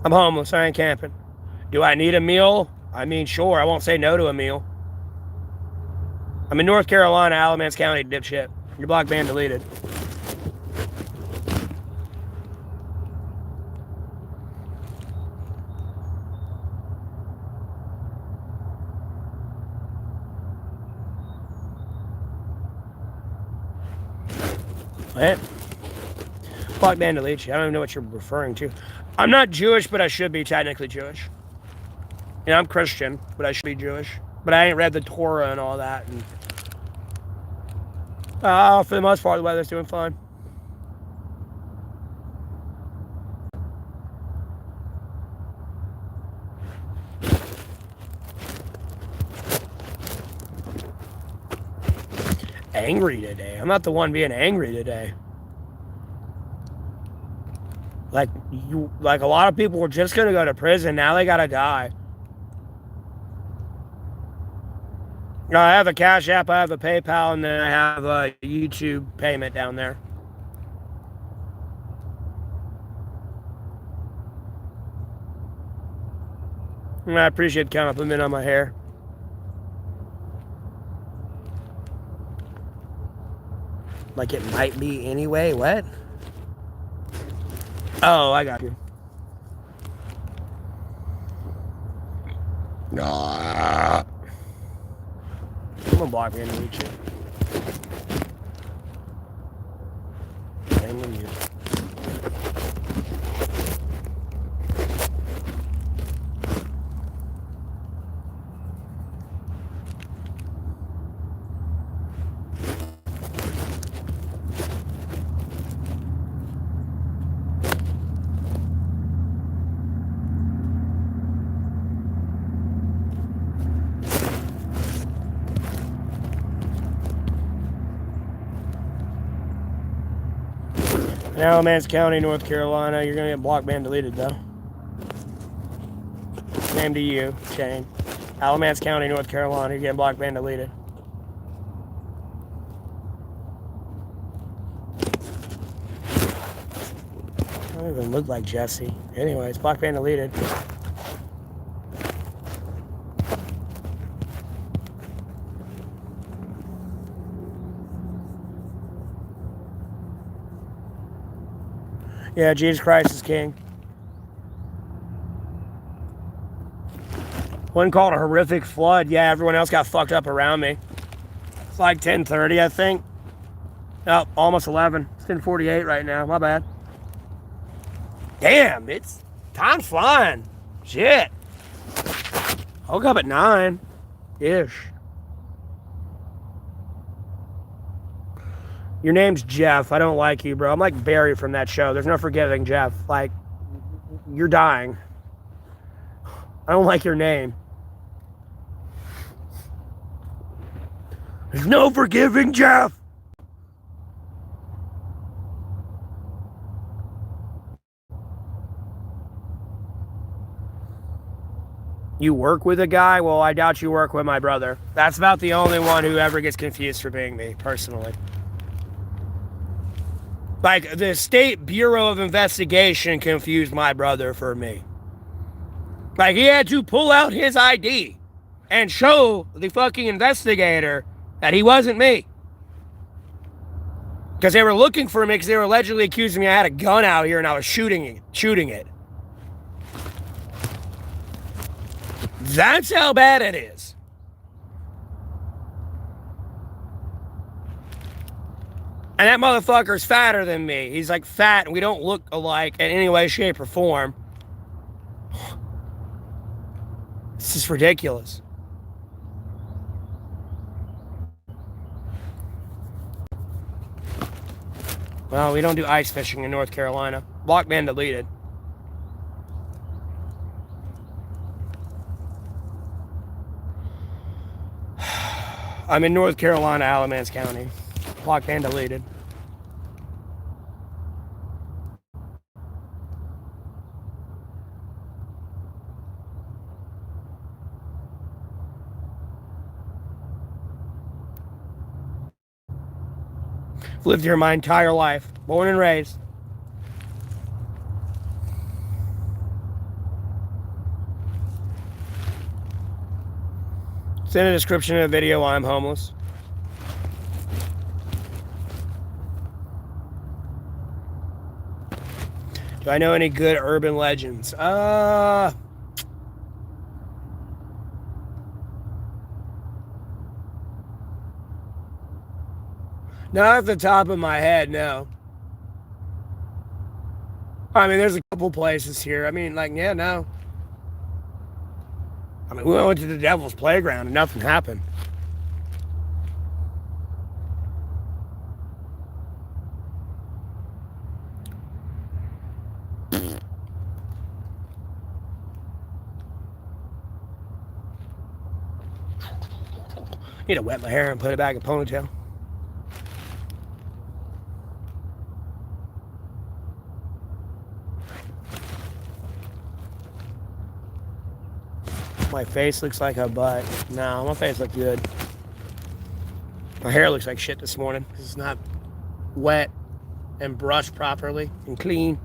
Speaker 1: I'm homeless. I ain't camping. Do I need a meal? I mean, sure. I won't say no to a meal. I'm in North Carolina, Alamance County, dipshit. Your block ban deleted. What? Block ban delete you. I don't even know what you're referring to. I'm not Jewish, but I should be technically Jewish. You know, I'm Christian, but I should be Jewish. But I ain't read the Torah and all that. And for the most part, the weather's doing fine. Angry today. I'm not the one being angry today. Like a lot of people were just gonna go to prison. Now they gotta die. I have a Cash App, I have a PayPal, and then I have a YouTube payment down there. And I appreciate the compliment on my hair. Like it might be anyway. What? Oh, I got you. Nah. I'm gonna block me and reach you. Same with you. In Alamance County, North Carolina, you're gonna get block ban deleted though. name to you, Shane. Alamance County, North Carolina. You're getting blocked, banned, deleted. I don't even look like Jesse. Anyways, blocked, banned, deleted. Yeah, Jesus Christ is king. One called a horrific flood. Yeah, everyone else got fucked up around me. It's like 10:30, I think. Oh, almost 11. It's 10:48 right now. My bad. Damn, time's flying. Shit. I woke up at 9-ish. Your name's Jeff. I don't like you, bro. I'm like Barry from that show. There's no forgiving Jeff. Like, you're dying. I don't like your name. There's no forgiving Jeff. You work with a guy? Well, I doubt you work with my brother. That's about the only one who ever gets confused for being me, personally. Like, the State Bureau of Investigation confused my brother for me. Like, he had to pull out his ID and show the fucking investigator that he wasn't me. Because they were looking for me because they were allegedly accusing me I had a gun out here and I was shooting it. That's how bad it is. And that motherfucker's fatter than me. He's like fat and we don't look alike in any way, shape, or form. This is ridiculous. Well, we don't do ice fishing in North Carolina. Blocked, banned, deleted. I'm in North Carolina, Alamance County. Blocked and deleted. I've lived here my entire life. Born and raised. It's in the description of the video why I'm homeless. Do I know any good urban legends? Not off the top of my head, no. I mean, there's a couple places here. I mean, like, yeah, no. I mean, we went to the Devil's Playground and nothing happened. Need to wet my hair and put it back in a ponytail. My face looks like a butt. No, my face looks good. My hair looks like shit this morning because it's not wet and brushed properly and clean.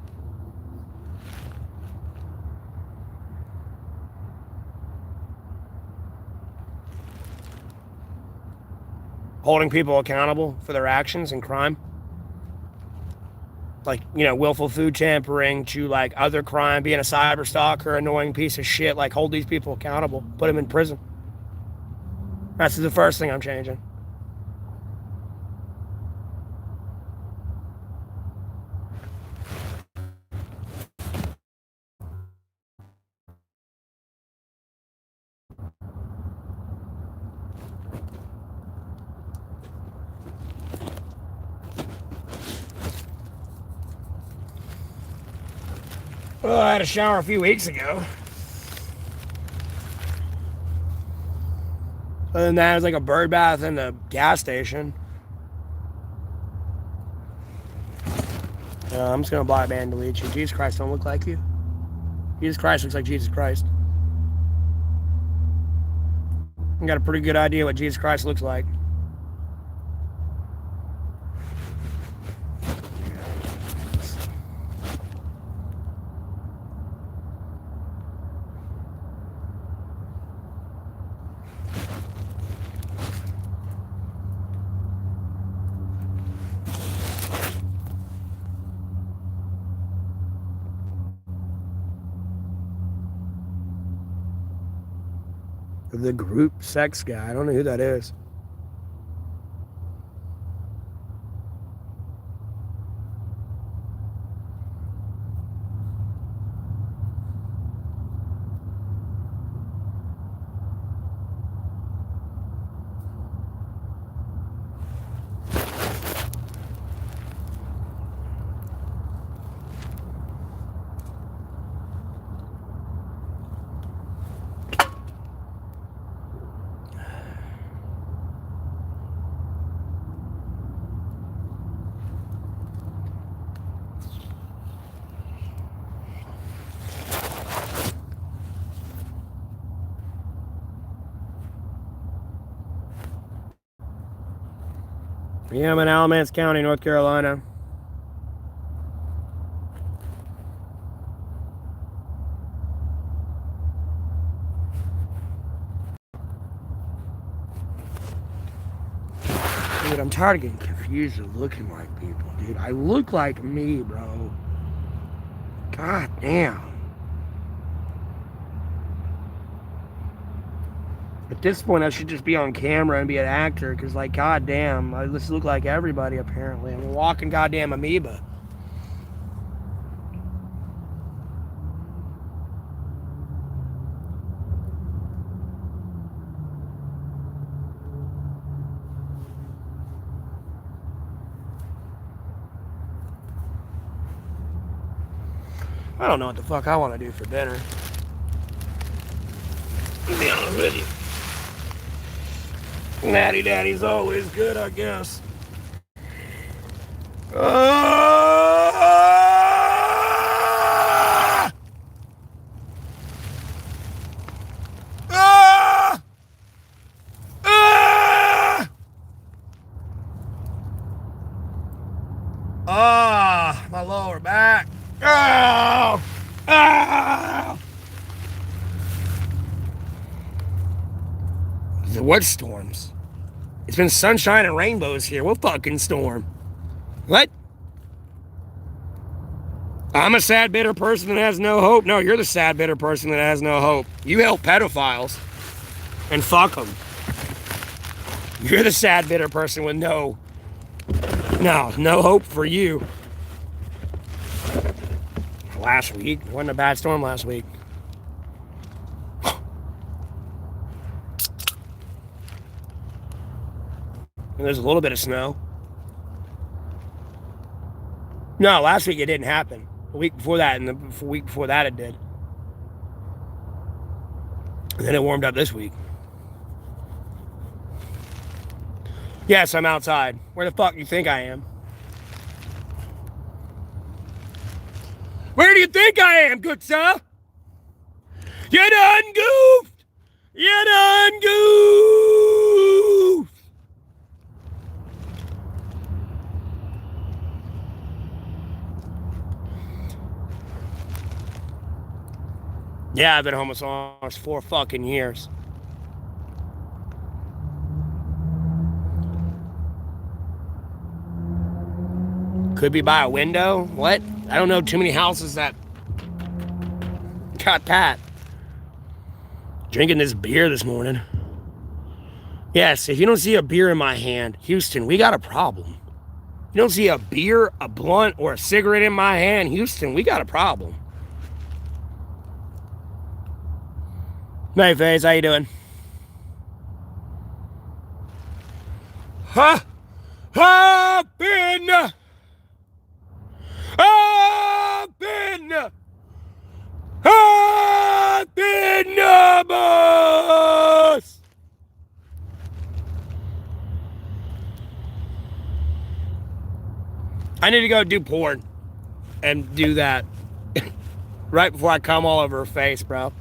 Speaker 1: Holding people accountable for their actions and crime. Like, you know, willful food tampering to like other crime, being a cyber stalker, annoying piece of shit. Like, hold these people accountable, put them in prison. That's the first thing I'm changing. Well, I had a shower a few weeks ago. Other than that, it was like a bird bath in the gas station. I'm just going to block, ban, delete you. Jesus Christ don't look like you. Jesus Christ looks like Jesus Christ. I got a pretty good idea what Jesus Christ looks like. The group sex guy. I don't know who that is. Yeah, I'm in Alamance County, North Carolina. Dude, I'm tired of getting confused with looking like people, dude. I look like me, bro. God damn. At this point, I should just be on camera and be an actor, because, like, goddamn, I just look like everybody, apparently. I'm a walking goddamn amoeba. I don't know what the fuck I want to do for dinner. To be honest with you. Natty Daddy's always good, I guess. My lower back. Oh! Oh! What storms? It's been sunshine and rainbows here. What fucking storm? What? I'm a sad, bitter person that has no hope. No, you're the sad, bitter person that has no hope. You help pedophiles and fuck them. You're the sad, bitter person with no hope for you. Last week, it wasn't a bad storm last week. And there's a little bit of snow. No, last week it didn't happen. The week before that and the week before that it did. And then it warmed up this week. Yes, I'm outside. Where the fuck do you think I am? Where do you think I am, good sir? You done goofed! You done goofed! Yeah, I've been homeless almost 4 fucking years. Could be by a window. What? I don't know too many houses that got that. Drinking this beer this morning. Yes, if you don't see a beer in my hand, Houston, we got a problem. You don't see a beer, a blunt, or a cigarette in my hand, Houston, we got a problem. Hey, Faze, how you doing? I've been a boss. I need to go do porn and do that right before I come all over her face, bro.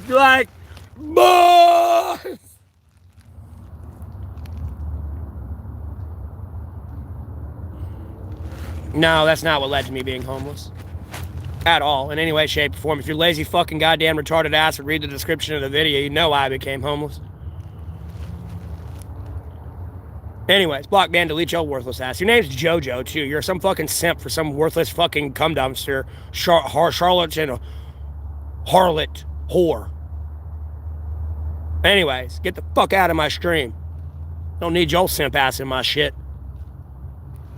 Speaker 1: Like, boss! No, that's not what led to me being homeless. At all, in any way, shape, or form. If you're lazy fucking goddamn retarded ass and read the description of the video, you know why I became homeless. Anyways, block, ban, delete your worthless ass. Your name's JoJo, too. You're some fucking simp for some worthless fucking cum dumpster, charlatan, harlot, whore. Anyways, get the fuck out of my stream. Don't need your simp ass in my shit.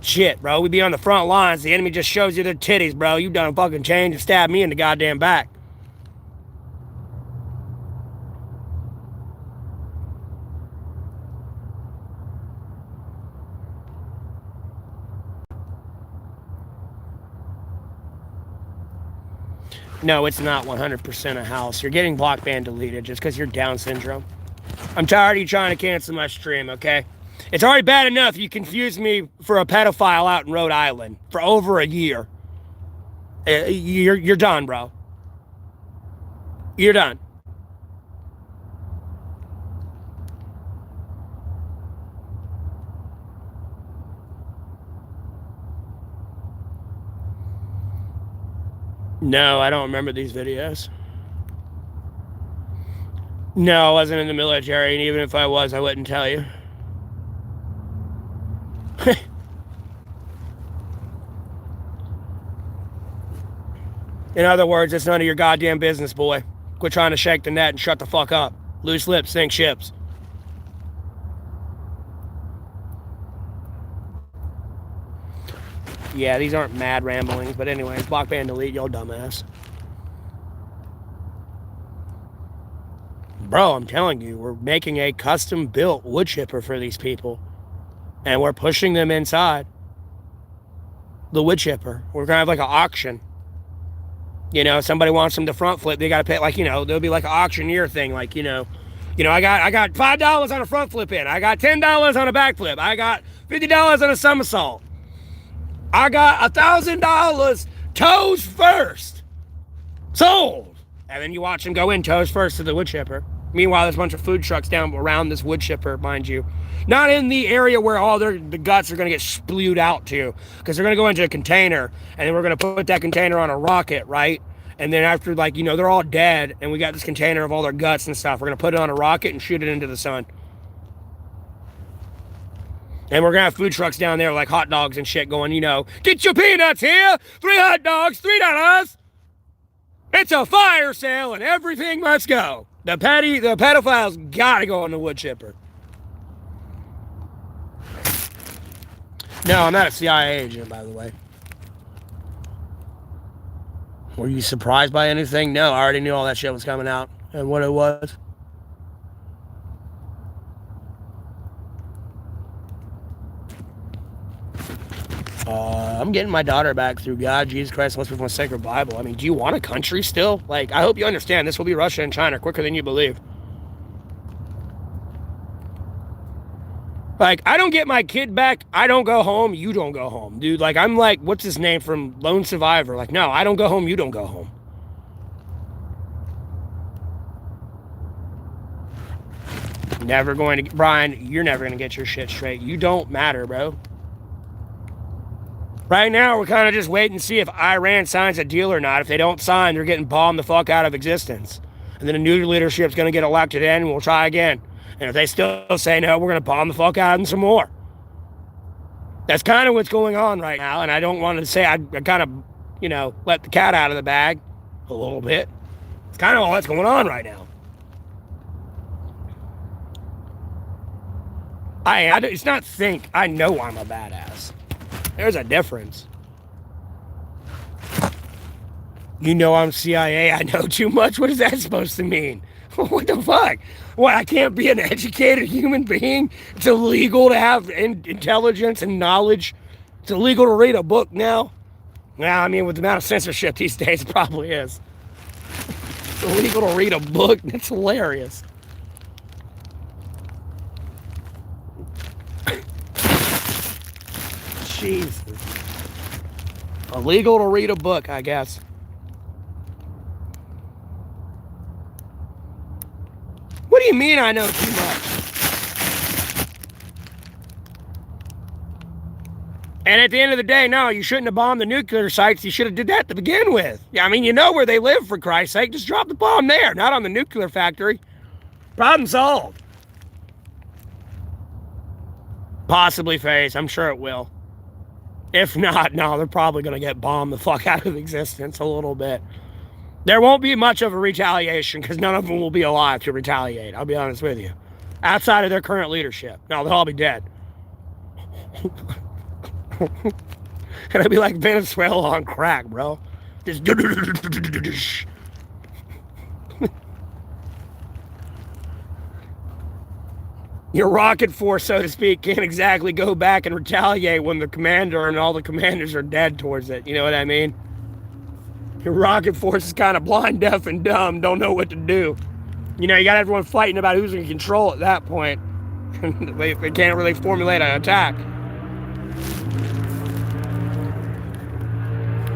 Speaker 1: Shit, bro. We be on the front lines. The enemy just shows you their titties, bro. You done fucking change and stab me in the goddamn back. No, it's not 100% a house. You're getting block, ban, deleted just because you're Down syndrome. I'm tired of you trying to cancel my stream, okay? It's already bad enough you confused me for a pedophile out in Rhode Island for over a year. You're done, bro. You're done. No, I don't remember these videos. No, I wasn't in the military, and even if I was, I wouldn't tell you. In other words, it's none of your goddamn business, boy. Quit trying to shake the net and shut the fuck up. Loose lips sink ships. Yeah, these aren't mad ramblings, but anyways, block, ban, delete, yo dumbass. Bro, I'm telling you, we're making a custom-built wood chipper for these people. And we're pushing them inside the wood chipper. We're going to have like an auction. You know, somebody wants them to front flip, they got to pay, like, you know, there'll be like an auctioneer thing, like, you know, I got $5 on a front flip in. I got $10 on a back flip. I got $50 on a somersault. I got $1,000 toes first. Sold. And then you watch them go in toes first to the wood chipper. Meanwhile, there's a bunch of food trucks down around this wood chipper, mind you. Not in the area where all the guts are going to get spewed out to. Because they're going to go into a container. And then we're going to put that container on a rocket, right? And then after, like, you know, they're all dead. And we got this container of all their guts and stuff. We're going to put it on a rocket and shoot it into the sun. And we're going to have food trucks down there like hot dogs and shit going, you know, get your peanuts here. 3 hot dogs, $3. It's a fire sale and everything must go. The pedophiles got to go on the wood chipper. No, I'm not a CIA agent, by the way. Were you surprised by anything? No, I already knew all that shit was coming out and what it was. I'm getting my daughter back through God, Jesus Christ, let's from a sacred Bible. I mean, do you want a country still? Like, I hope you understand this will be Russia and China quicker than you believe. Like, I don't get my kid back, I don't go home, you don't go home. Dude, like, I'm like, what's his name from Lone Survivor? Like, no, I don't go home, you don't go home. Never going to, Brian, you're never going to get your shit straight. You don't matter, bro. Right now, we're kind of just waiting to see if Iran signs a deal or not. If they don't sign, they're getting bombed the fuck out of existence. And then a new leadership's going to get elected in, and we'll try again. And if they still say no, we're going to bomb the fuck out of them some more. That's kind of what's going on right now. And I don't want to say I kind of, you know, let the cat out of the bag a little bit. It's kind of all that's going on right now. It's not think. I know I'm a badass. There's a difference. You know I'm CIA, I know too much? What is that supposed to mean? What the fuck? What, I can't be an educated human being? It's illegal to have intelligence and knowledge? It's illegal to read a book now? Well, I mean, with the amount of censorship these days, it probably is. It's illegal to read a book? That's hilarious. Jesus. Illegal to read a book, I guess. What do you mean I know too much? And at the end of the day, no, you shouldn't have bombed the nuclear sites. You should have did that to begin with. Yeah, I mean, you know where they live, for Christ's sake. Just drop the bomb there, not on the nuclear factory. Problem solved. Possibly phase. I'm sure it will. If not, no, they're probably going to get bombed the fuck out of existence a little bit. There won't be much of a retaliation because none of them will be alive to retaliate. I'll be honest with you. Outside of their current leadership. No, they'll all be dead. And I'd be like Venezuela on crack, bro. Just your rocket force, so to speak, can't exactly go back and retaliate when the commander and all the commanders are dead towards it. You know what I mean? Your rocket force is kind of blind, deaf, and dumb. Don't know what to do. You know, you got everyone fighting about who's in control at that point. They can't really formulate an attack.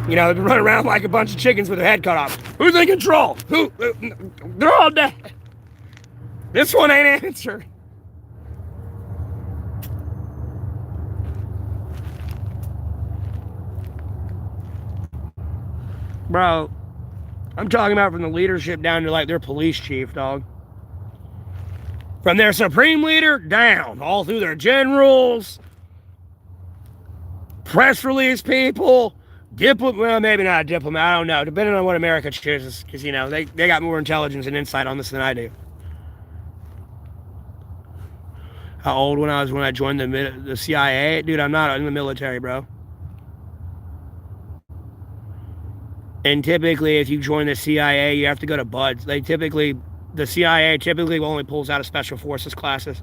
Speaker 1: You know, they're running around like a bunch of chickens with their head cut off. Who's in control? Who? They're all dead. This one ain't answering. Bro, I'm talking about from the leadership down to like their police chief, dog. From their supreme leader down, all through their generals, press release people, well, maybe not a diplomat, I don't know, depending on what America chooses, because, you know, they got more intelligence and insight on this than I do. How old when I joined the CIA? Dude, I'm not in the military, bro. And typically, if you join the CIA, you have to go to BUD/S. The CIA typically only pulls out of special forces classes.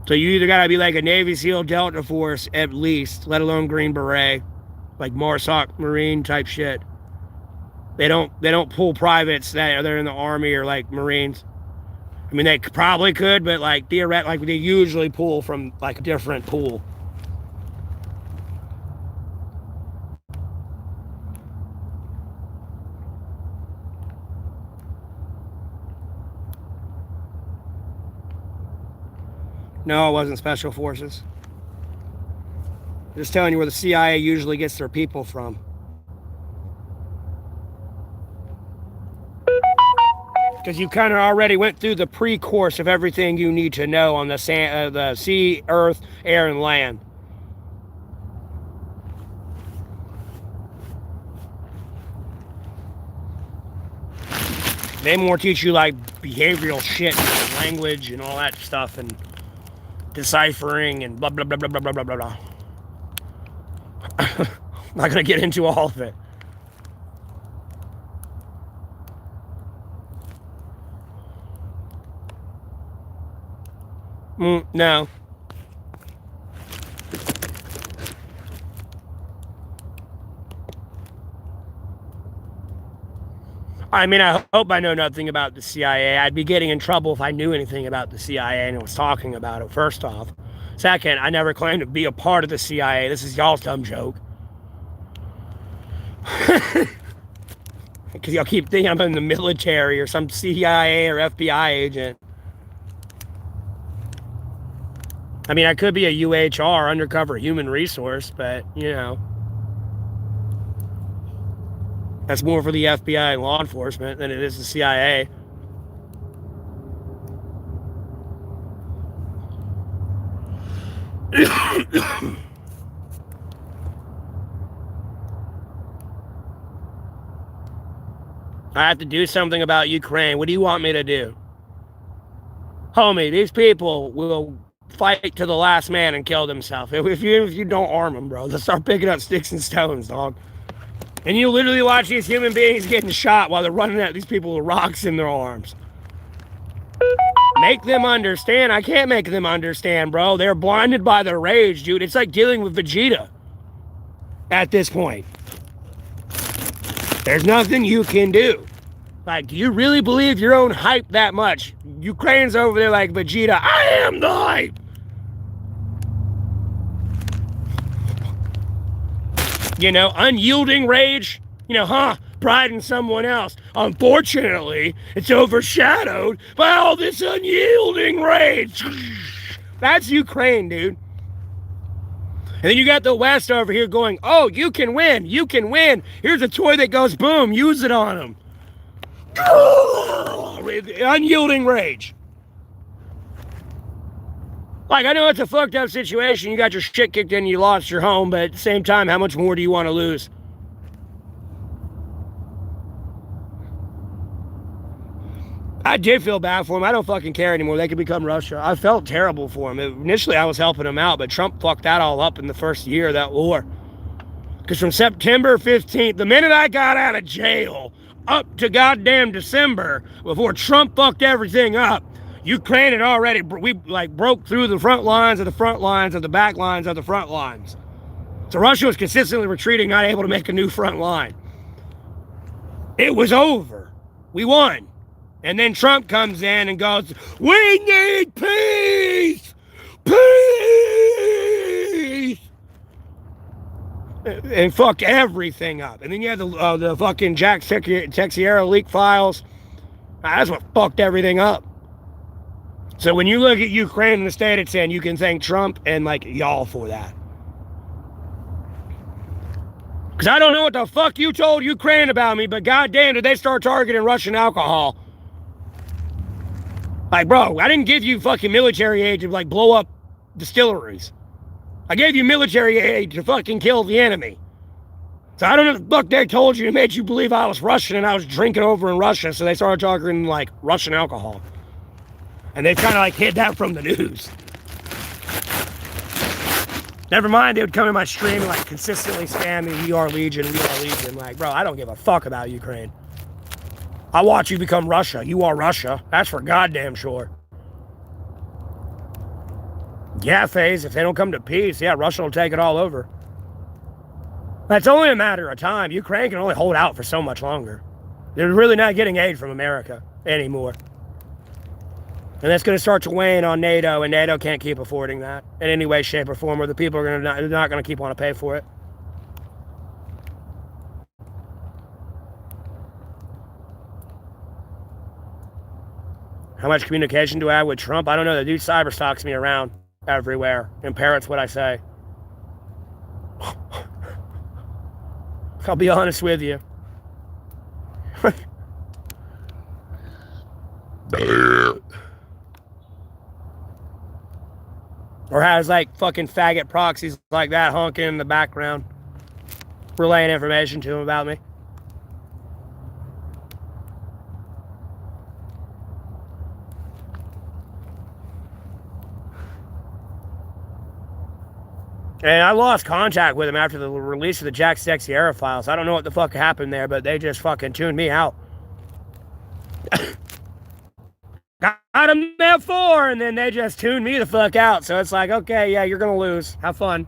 Speaker 1: So you either gotta be like a Navy SEAL Delta Force at least, let alone Green Beret, like MARSOC Marine type shit. They don't pull privates that are in the Army or like Marines. I mean, they probably could, but like theoretically, like they usually pull from like a different pool. No, it wasn't special forces. Just telling you where the CIA usually gets their people from. Because you kind of already went through the pre-course of everything you need to know on the sea, earth, air, and land. They more teach you like behavioral shit, and language, and all that stuff, and deciphering, and blah blah blah blah blah blah blah blah. I'm not gonna get into all of it. No. I mean, I hope I know nothing about the CIA. I'd be getting in trouble if I knew anything about the CIA and was talking about it, first off. Second, I never claimed to be a part of the CIA. This is y'all's dumb joke. Because y'all keep thinking I'm in the military or some CIA or FBI agent. I mean, I could be a UHR, undercover human resource, but, you know. That's more for the FBI and law enforcement than it is the CIA. I have to do something about Ukraine. What do you want me to do? Homie, these people will fight to the last man and kill themselves. If you don't arm them, bro, they'll start picking up sticks and stones, dog. And you literally watch these human beings getting shot while they're running at these people with rocks in their arms. Make them understand. I can't make them understand, bro. They're blinded by their rage, dude. It's like dealing with Vegeta at this point. There's nothing you can do. Like, do you really believe your own hype that much? Ukraine's over there like Vegeta. I am the hype. Unyielding rage. Pride in someone else. Unfortunately, it's overshadowed by all this unyielding rage. That's Ukraine, dude. And then you got the West over here going, oh, you can win. You can win. Here's a toy that goes boom. Use it on them. Unyielding rage. Like, I know it's a fucked up situation. You got your shit kicked in, you lost your home, but at the same time, how much more do you want to lose? I did feel bad for him. I don't fucking care anymore. They could become Russia. I felt terrible for him. Initially, I was helping him out, but Trump fucked that all up in the first year of that war. Because from September 15th, the minute I got out of jail, up to goddamn December, before Trump fucked everything up, Ukraine had already, we broke through the front lines of the front lines of the back lines of the front lines. So Russia was consistently retreating, not able to make a new front line. It was over. We won. And then Trump comes in and goes, we need peace! Peace! And fuck everything up. And then you have the fucking Jack Teixeira leak files. That's what fucked everything up. So when you look at Ukraine and the state it's in, you can thank Trump and y'all for that. Because I don't know what the fuck you told Ukraine about me, but goddamn did they start targeting Russian alcohol. Bro, I didn't give you fucking military aid to blow up distilleries. I gave you military aid to fucking kill the enemy. So I don't know what the fuck they told you and made you believe I was Russian and I was drinking over in Russia, so they started targeting Russian alcohol. And they kind of hid that from the news. Never mind, they would come in my stream and consistently spam me, we are Legion, we are Legion. Bro, I don't give a fuck about Ukraine. I watch you become Russia. You are Russia. That's for goddamn sure. Yeah, FaZe, if they don't come to peace, yeah, Russia will take it all over. That's only a matter of time. Ukraine can only hold out for so much longer. They're really not getting aid from America anymore. And that's going to start to wane on NATO, and NATO can't keep affording that in any way, shape, or form, or the people are not going to keep wanting to pay for it. How much communication do I have with Trump? I don't know. The dude cyber stalks me around everywhere and parrots what I say. I'll be honest with you. Or has fucking faggot proxies like that honking in the background, relaying information to him about me. And I lost contact with him after the release of the Jack Teixeira files. I don't know what the fuck happened there, but they just fucking tuned me out. Got him there for, and then they just tuned me the fuck out. So it's okay, yeah, you're gonna lose. Have fun.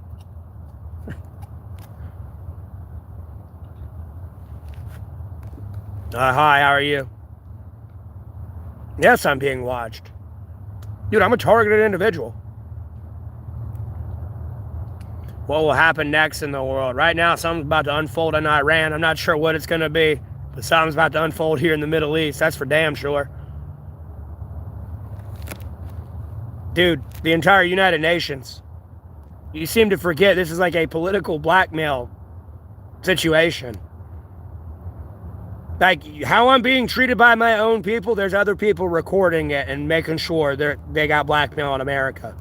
Speaker 1: Hi, how are you? Yes, I'm being watched. Dude, I'm a targeted individual. What will happen next in the world? Right now, something's about to unfold in Iran. I'm not sure what it's going to be, but something's about to unfold here in the Middle East. That's for damn sure. Dude, the entire United Nations. You seem to forget this is a political blackmail situation. How I'm being treated by my own people, there's other people recording it and making sure they got blackmail on America.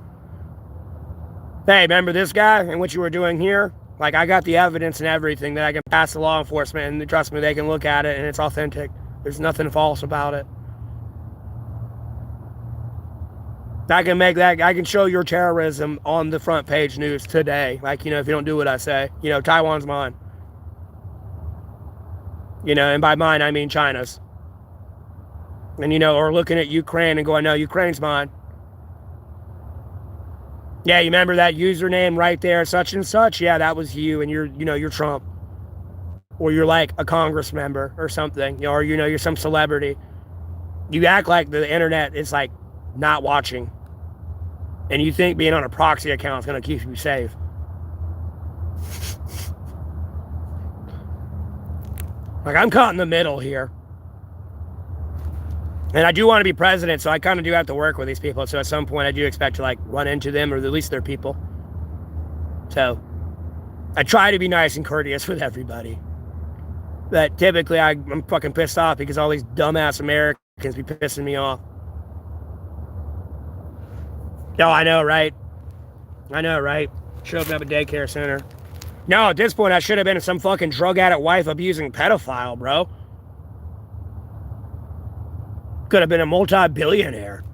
Speaker 1: Hey, remember this guy and what you were doing here? I got the evidence and everything that I can pass to law enforcement, and trust me, they can look at it and it's authentic. There's nothing false about it. I can show your terrorism on the front page news today. If you don't do what I say. Taiwan's mine. And by mine, I mean China's. And, or looking at Ukraine and going, no, Ukraine's mine. Yeah, you remember that username right there, such and such? Yeah, that was you, and you're Trump. Or you're a Congress member or something, or you're some celebrity. You act like the internet is not watching. And you think being on a proxy account is going to keep you safe. Like, I'm caught in the middle here. And I do want to be president, so I kind of do have to work with these people. So at some point, I do expect to, like, run into them, or at least their people. So I try to be nice and courteous with everybody. But typically, I'm fucking pissed off because all these dumbass Americans be pissing me off. Oh, I know, right? I know, right? Should have been a daycare center. No, at this point, I should have been some fucking drug addict, wife-abusing pedophile, bro. Could have been a multi-billionaire.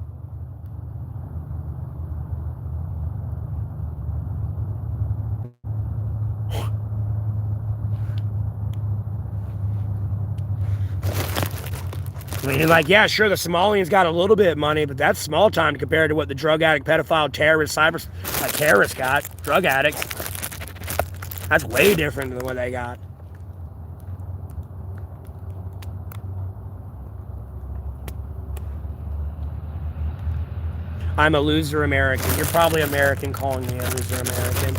Speaker 1: I mean, like, yeah, sure, the Somalians got a little bit of money, but that's small time compared to what the drug addict, pedophile, terrorist, terrorists got. Drug addicts. That's way different than what they got. I'm a loser American. You're probably American calling me a loser American.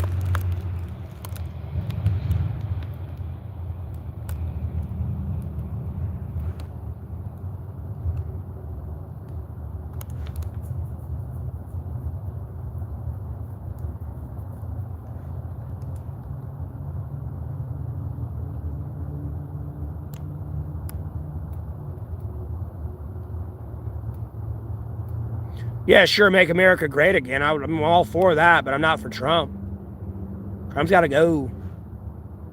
Speaker 1: Yeah, sure, make America great again. I'm all for that, but I'm not for Trump. Trump's got to go.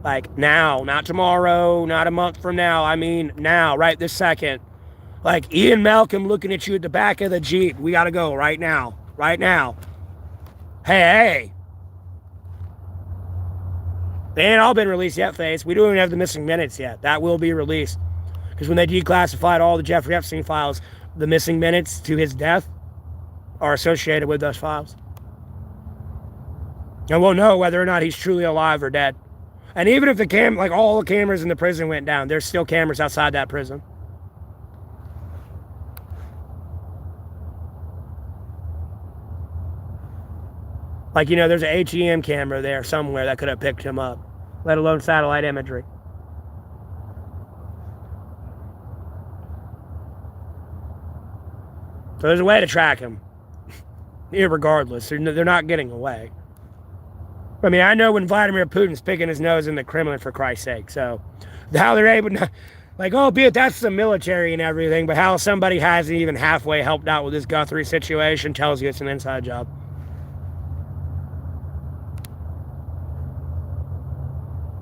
Speaker 1: Like, now, not tomorrow, not a month from now. I mean, now, right this second. Like, Ian Malcolm looking at you at the back of the Jeep. We got to go right now. Right now. Hey. They ain't all been released yet, Face. We don't even have the missing minutes yet. That will be released. Because when they declassified all the Jeffrey Epstein files, the missing minutes to his death are associated with those files. And we'll know whether or not he's truly alive or dead. And even if like all the cameras in the prison went down, there's still cameras outside that prison. Like, you know, there's an ATM camera there somewhere that could have picked him up, let alone satellite imagery. So there's a way to track him. Irregardless, they're not getting away. I mean, I know when Vladimir Putin's picking his nose in the Kremlin, for Christ's sake. So how they're able to, like, oh, be it that's the military and everything, but how somebody hasn't even halfway helped out with this Guthrie situation tells you it's an inside job.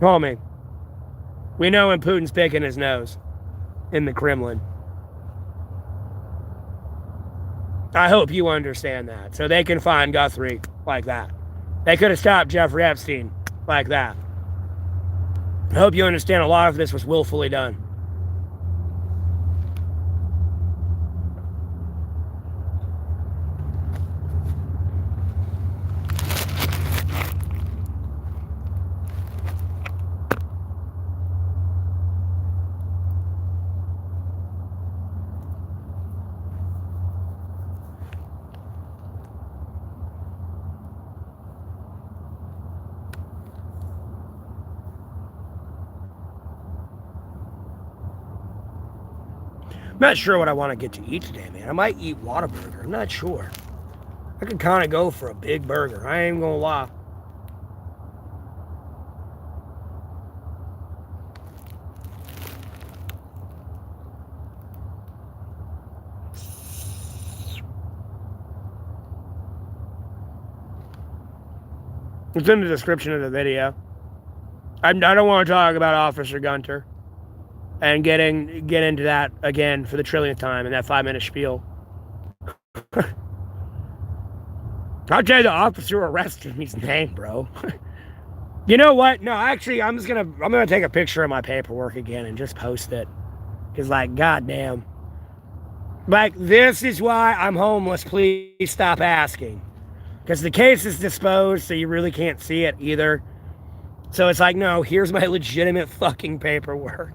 Speaker 1: Homie, we know when Putin's picking his nose in the Kremlin. I hope you understand that. So they can find Guthrie like that. They could have stopped Jeffrey Epstein like that. I hope you understand a lot of this was willfully done. I'm not sure what I want to get to eat today, man. I might eat Whataburger. I'm not sure. I could kind of go for a big burger. I ain't gonna lie. It's in the description of the video. I don't want to talk about Officer Gunter and get into that again for the trillionth time in that 5-minute spiel. I'll tell you the officer arrested me's name, bro. You know what? No, actually, I'm gonna take a picture of my paperwork again and just post it. Cause like, goddamn. Like, this is why I'm homeless. Please stop asking. Because the case is disposed, so you really can't see it either. So it's like, no, here's my legitimate fucking paperwork.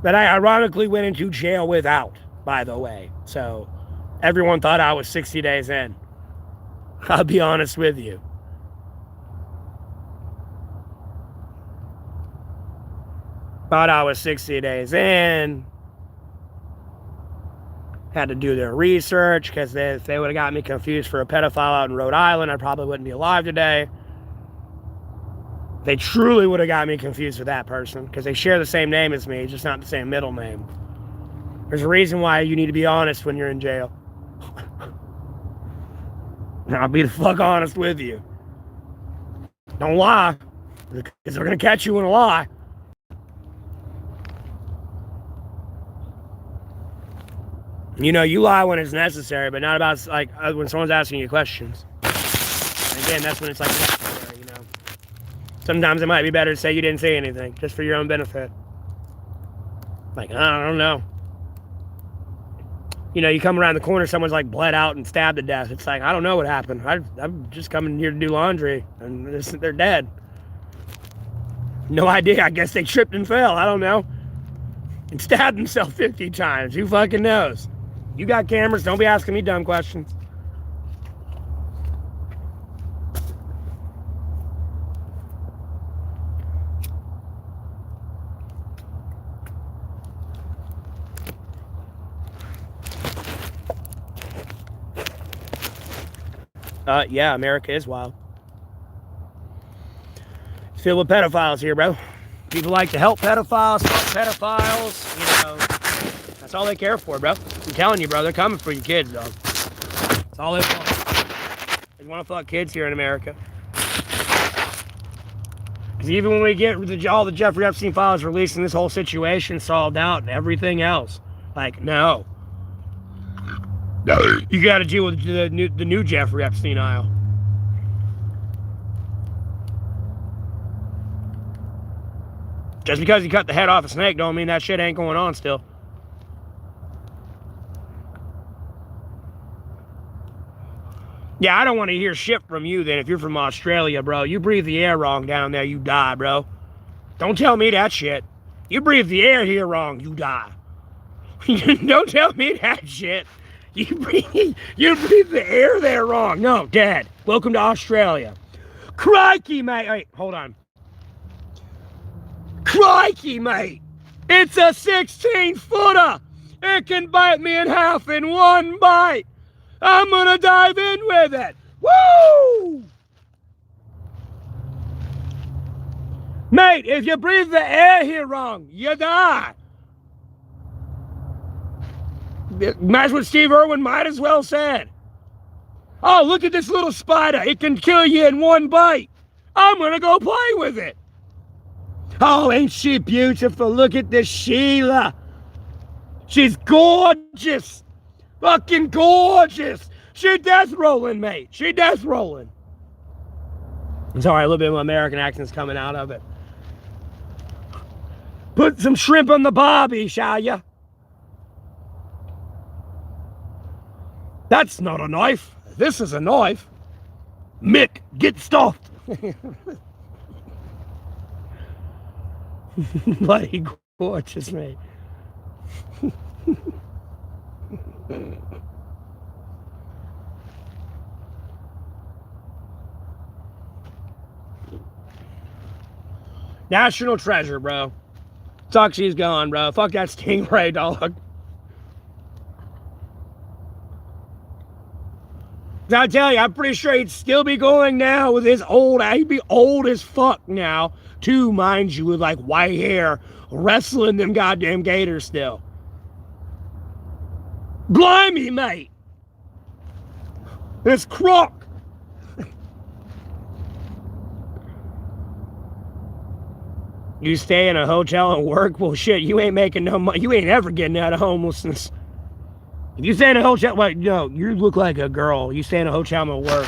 Speaker 1: That I ironically went into jail without, by the way. So everyone thought I was 60 days in. I'll be honest with you. Thought I was 60 days in. Had to do their research, because if they would have got me confused for a pedophile out in Rhode Island, I probably wouldn't be alive today. They truly would have got me confused with that person, because they share the same name as me, just not the same middle name. There's a reason why you need to be honest when you're in jail. I'll be the fuck honest with you. Don't lie, because they're going to catch you in a lie. You know, you lie when it's necessary, but not about, like, when someone's asking you questions. And again, that's when it's, like, necessary, you know. Sometimes it might be better to say you didn't say anything, just for your own benefit. Like, I don't know. You know, you come around the corner, someone's, like, bled out and stabbed to death. It's like, I don't know what happened. I'm just coming here to do laundry, and they're dead. No idea. I guess they tripped and fell. I don't know. And stabbed himself 50 times. Who fucking knows? You got cameras. Don't be asking me dumb questions. Yeah, America is wild. It's filled with pedophiles here, bro. People like to help pedophiles, fuck pedophiles, you know. That's all they care for, bro. I'm telling you, bro, they're coming for your kids, dog. That's all they want. They want to fuck kids here in America. Because even when we get all the Jeffrey Epstein files released and this whole situation solved out and everything else, like, no. You got to deal with the new Jeffrey Epstein aisle. Just because you cut the head off a snake don't mean that shit ain't going on still. Yeah, I don't want to hear shit from you then if you're from Australia, bro. You breathe the air wrong down there, you die, bro. Don't tell me that shit. You breathe the air here wrong, you die. Don't tell me that shit. You breathe the air there wrong. No, Dad. Welcome to Australia. Crikey, mate. Wait, hold on. Crikey, mate. It's a 16-footer. It can bite me in half in one bite. I'm gonna dive in with it. Woo! Mate, if you breathe the air here wrong, you die. That's what Steve Irwin might as well said. Oh, look at this little spider. It can kill you in one bite. I'm gonna go play with it. Oh, ain't she beautiful? Look at this Sheila. She's gorgeous. Fucking gorgeous. She death rolling, mate. She death rolling. Sorry, a little bit of American accent's coming out of it. Put some shrimp on the barbie, shall ya? That's not a knife. This is a knife. Mick, get stuffed. Bloody gorgeous, mate. National treasure, bro. Sucks she's gone, bro. Fuck that stingray, dog. I tell you, I'm pretty sure he'd still be going now with his old, he'd be old as fuck now, too, mind you, with like white hair, wrestling them goddamn gators still. Blimey, mate. This crook. You stay in a hotel and work? Well, shit, you ain't making no money. You ain't ever getting out of homelessness. If you stay in a hotel, well, no, you look like a girl. You stay in a hotel and work.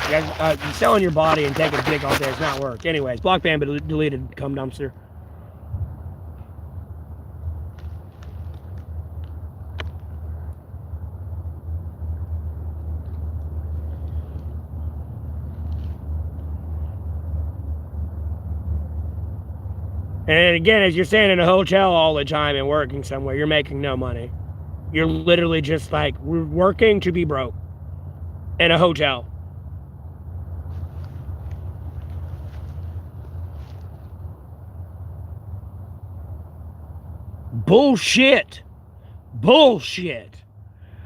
Speaker 1: Selling your body and taking a dick all day is not work. Anyways, block ban deleted, cum dumpster. And again, as you're staying in a hotel all the time and working somewhere, you're making no money. You're literally just like working to be broke in a hotel. Bullshit. Bullshit.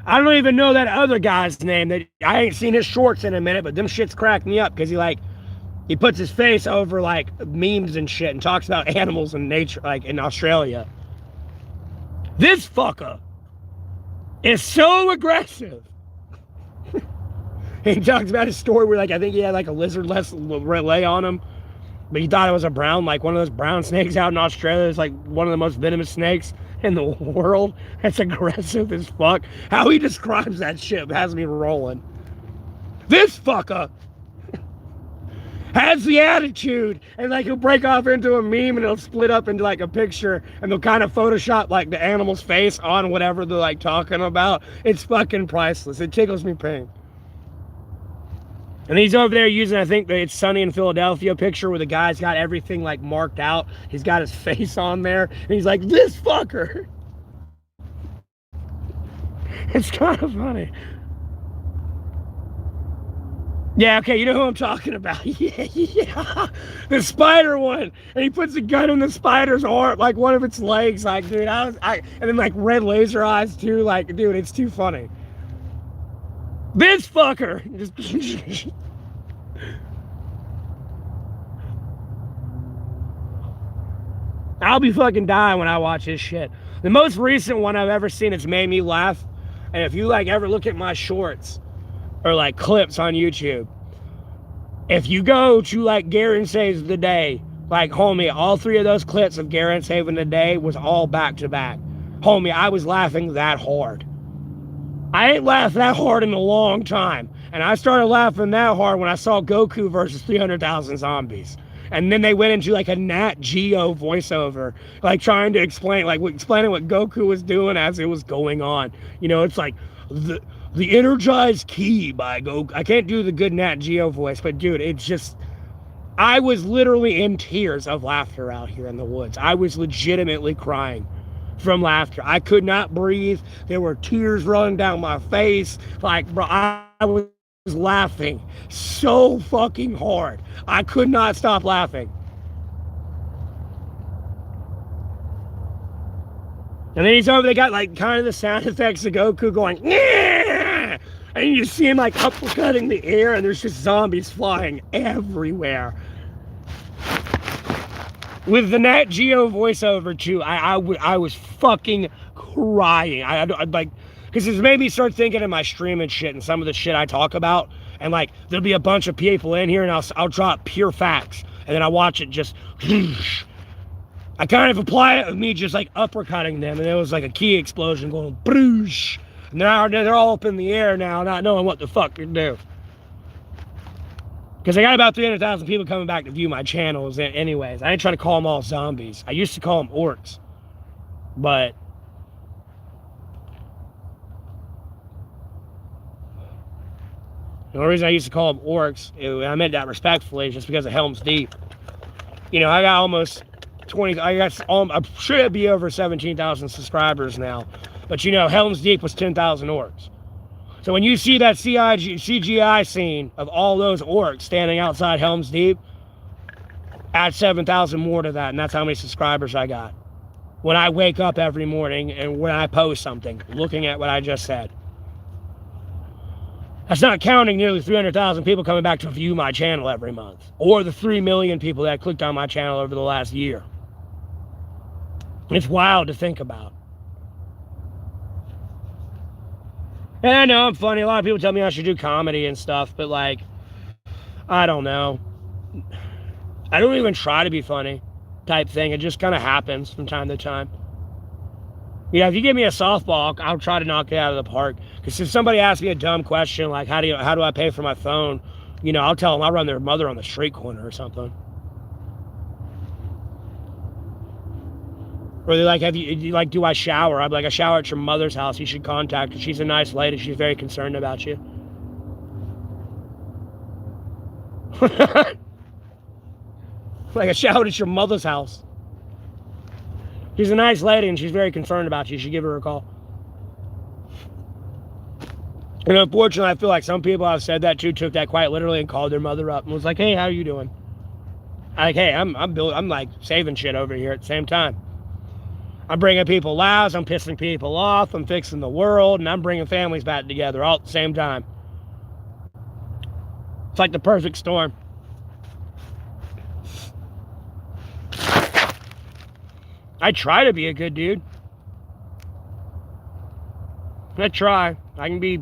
Speaker 1: I don't even know that other guy's name. That I ain't seen his shorts in a minute, but them shits crack me up because he puts his face over like memes and shit and talks about animals and nature, like in Australia. This fucker is so aggressive. He talks about his story where, like, I think he had like a lizard lay on him, but he thought it was a brown, like one of those brown snakes out in Australia. It's like one of the most venomous snakes in the world. That's aggressive as fuck. How he describes that shit has me rolling. This fucker has the attitude, and like he'll break off into a meme and it'll split up into like a picture and they'll kind of Photoshop like the animal's face on whatever they're like talking about. It's fucking priceless. It tickles me pink. And he's over there using, I think it's Sunny in Philadelphia picture where the guy's got everything like marked out. He's got his face on there and he's like, this fucker. It's kind of funny. Yeah, okay, you know who I'm talking about. Yeah. The spider one. And he puts a gun in the spider's arm, like one of its legs. Like, dude, and then like red laser eyes too. Like, dude, it's too funny. This fucker. I'll be fucking dying when I watch his shit. The most recent one I've ever seen that's made me laugh, and if you like ever look at my shorts or like clips on YouTube, if you go to like Garen Saves the Day, like homie, all three of those clips of Garen Saving the Day was all back to back. Homie, I was laughing that hard. I ain't laughed that hard in a long time. And I started laughing that hard when I saw Goku versus 300,000 zombies. And then they went into like a Nat Geo voiceover, like trying to explain, like explaining what Goku was doing as it was going on. You know, it's like the energized key by Goku. I can't do the good Nat Geo voice, but dude, it's just, I was literally in tears of laughter out here in the woods. I was legitimately crying from laughter. I could not breathe. There were tears running down my face. Like, bro, I was laughing so fucking hard. I could not stop laughing. And then he's over, they got like kind of the sound effects of Goku going, yeah! And you see him like uppercutting the air and there's just zombies flying everywhere. With the Nat Geo voiceover too, I was fucking crying. I'd like, because it's made me start thinking of my stream and shit and some of the shit I talk about. And like, there'll be a bunch of people in here and I'll drop pure facts. And then I watch it just, I kind of apply it with me just like uppercutting them. And there was like a key explosion going, broosh. And they're all up in the air now, not knowing what the fuck to do. Because I got about 300,000 people coming back to view my channels anyways. I ain't trying to call them all zombies. I used to call them orcs. But the only reason I used to call them orcs, I meant that respectfully, just because of Helm's Deep. You know, I got almost 20, I should be over 17,000 subscribers now. But you know, Helm's Deep was 10,000 orcs. So when you see that CGI scene of all those orcs standing outside Helm's Deep, add 7,000 more to that, and that's how many subscribers I got. When I wake up every morning and when I post something, looking at what I just said. That's not counting nearly 300,000 people coming back to view my channel every month. Or the 3 million people that clicked on my channel over the last year. It's wild to think about. And I know I'm funny. A lot of people tell me I should do comedy and stuff, but like, I don't know. I don't even try to be funny type thing. It just kind of happens from time to time. Yeah, if you give me a softball, I'll try to knock it out of the park. Because if somebody asks me a dumb question like, how do I pay for my phone? You know, I'll tell them I'll run their mother on the street corner or something. Or they're like, do I shower? I'm like, I shower at your mother's house. You should contact her. She's a nice lady. She's very concerned about you. Like, I showered at your mother's house. She's a nice lady and she's very concerned about you. You should give her a call. And unfortunately, I feel like some people I've said that to took that quite literally and called their mother up and was like, hey, how are you doing? I'm like saving shit over here at the same time. I'm bringing people laughs, I'm pissing people off, I'm fixing the world, and I'm bringing families back together all at the same time. It's like the perfect storm. I try to be a good dude. I try. I can be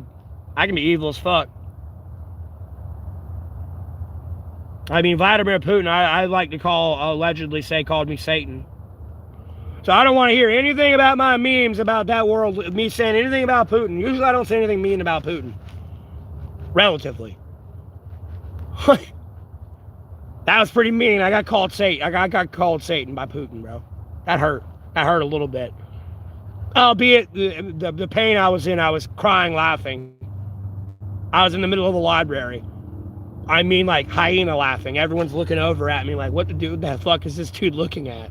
Speaker 1: evil as fuck. I mean, Vladimir Putin, I like to allegedly called me Satan. So I don't want to hear anything about my memes about that world, me saying anything about Putin. Usually I don't say anything mean about Putin. Relatively. That was pretty mean. I got called Satan. I got called Satan by Putin, bro. That hurt. That hurt a little bit. Albeit the pain I was in, I was crying, laughing. I was in the middle of the library. I mean, like, hyena laughing. Everyone's looking over at me like, what the fuck is this dude looking at?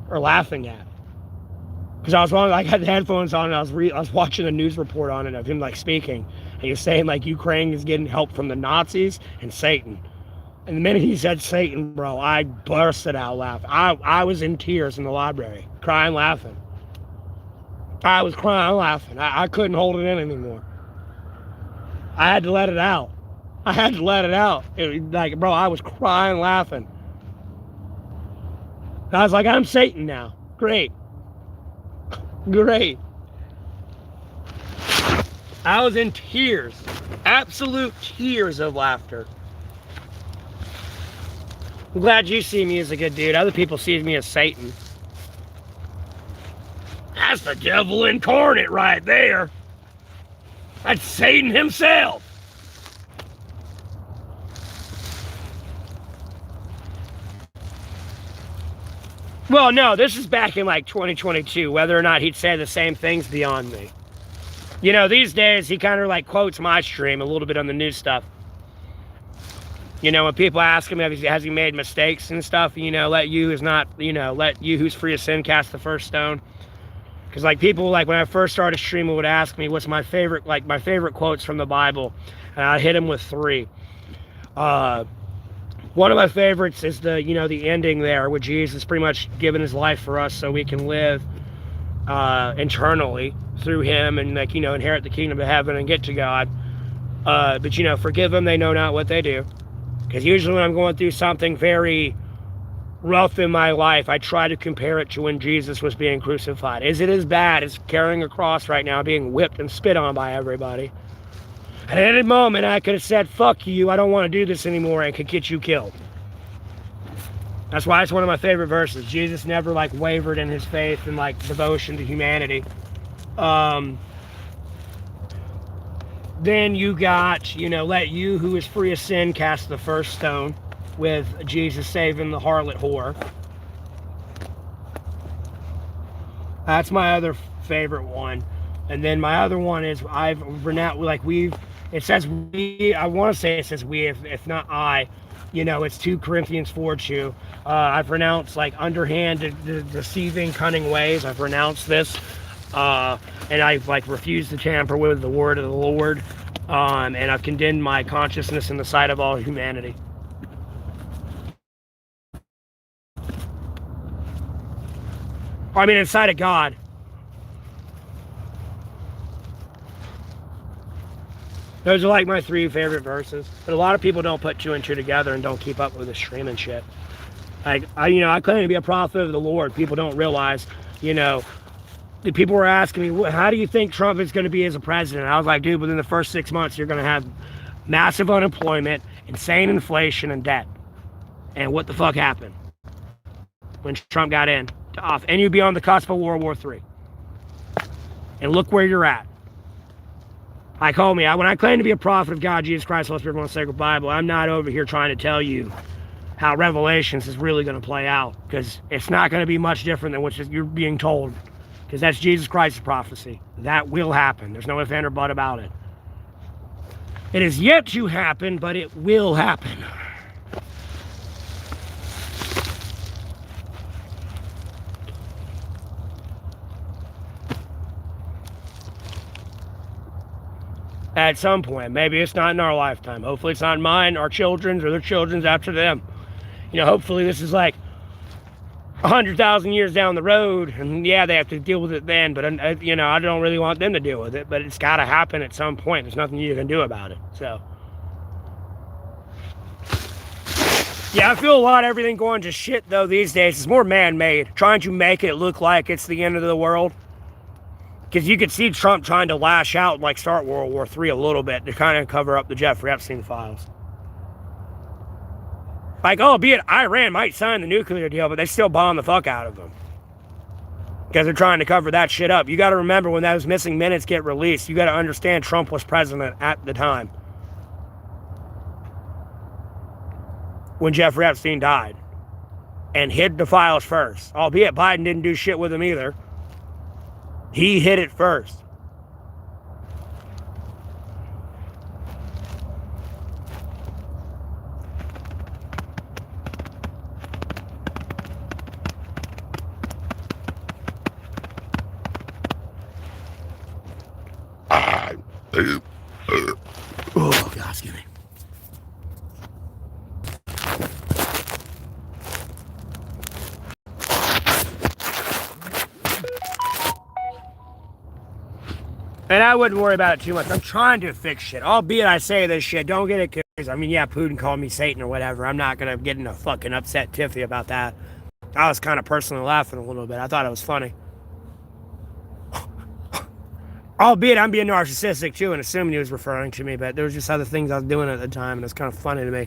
Speaker 1: Or laughing at? Because I had the headphones on and I was watching a news report on it of him, like, speaking. And he was saying, like, Ukraine is getting help from the Nazis and Satan. And the minute he said Satan, bro, I bursted out laughing. I was in tears in the library, crying, laughing. I was crying, laughing. I couldn't hold it in anymore. I had to let it out. Bro, I was crying, laughing. I was like, I'm Satan now. Great. I was in tears. Absolute tears of laughter. I'm glad you see me as a good dude. Other people see me as Satan. That's the devil incarnate right there. That's Satan himself. Well, no, this is back in like 2022. Whether or not he'd say the same thing's beyond me. You know, these days he kind of like quotes my stream a little bit on the new stuff. You know, when people ask him, has he made mistakes and stuff, you know, let you who's free of sin cast the first stone. Because, like, people, like, when I first started streaming would ask me what's my favorite quotes from the Bible. And I'd hit them with 3. One of my favorites is the ending there with Jesus pretty much giving his life for us so we can live internally through him and, like, inherit the kingdom of heaven and get to God. But, forgive them, they know not what they do. Because usually when I'm going through something very rough in my life, I try to compare it to when Jesus was being crucified. Is it as bad as carrying a cross right now, being whipped and spit on by everybody? At any moment, I could have said, fuck you, I don't want to do this anymore, and could get you killed. That's why it's one of my favorite verses. Jesus never, like, wavered in his faith and, like, devotion to humanity. Then you got, let you who is free of sin cast the first stone, with Jesus saving the harlot whore. That's my other favorite one. And then my other one is I says we, if not I, it's 2 Corinthians 4:2. I've renounced, like, underhanded, deceiving, cunning ways. I've renounced this. And I've, like, refused to tamper with the word of the Lord. And I've condemned my consciousness in the sight of all humanity. I mean, inside of God. Those are like my 3 favorite verses. But a lot of people don't put 2 and 2 together and don't keep up with the stream and shit. Like, I claim to be a prophet of the Lord. People don't realize, the people were asking me, how do you think Trump is going to be as a president? I was like, dude, within the first 6 months, you're going to have massive unemployment, insane inflation, and debt. And what the fuck happened when Trump got in? Off, and you'd be on the cusp of World War III. And look where you're at. When I claim to be a prophet of God, Jesus Christ, Holy Spirit, and the Sacred Bible, I'm not over here trying to tell you how Revelations is really going to play out, because it's not going to be much different than what you're being told, because that's Jesus Christ's prophecy. That will happen. There's no ifs, ands, or buts about it. It is yet to happen, but it will happen. At some point. Maybe it's not in our lifetime. Hopefully it's not in mine, our children's, or their children's after them. Hopefully this is like 100,000 years down the road, and yeah, they have to deal with it then, but I don't really want them to deal with it, but it's got to happen at some point. There's nothing you can do about it. So yeah, I feel a lot of everything going to shit though these days is more man-made, trying to make it look like it's the end of the world. Because you could see Trump trying to lash out and like start World War III a little bit to kind of cover up the Jeffrey Epstein files. Like, albeit Iran might sign the nuclear deal, but they still bomb the fuck out of them. Because they're trying to cover that shit up. You got to remember when those missing minutes get released, you got to understand Trump was president at the time. When Jeffrey Epstein died. And hid the files first. Albeit Biden didn't do shit with them either. He hid it first. Oh, God, excuse me. And I wouldn't worry about it too much. I'm trying to fix shit. Albeit I say this shit, don't get it confused. I mean, yeah, Putin called me Satan or whatever. I'm not going to get in a fucking upset tiffy about that. I was kind of personally laughing a little bit. I thought it was funny. Albeit I'm being narcissistic too and assuming he was referring to me, but there was just other things I was doing at the time and it's kind of funny to me.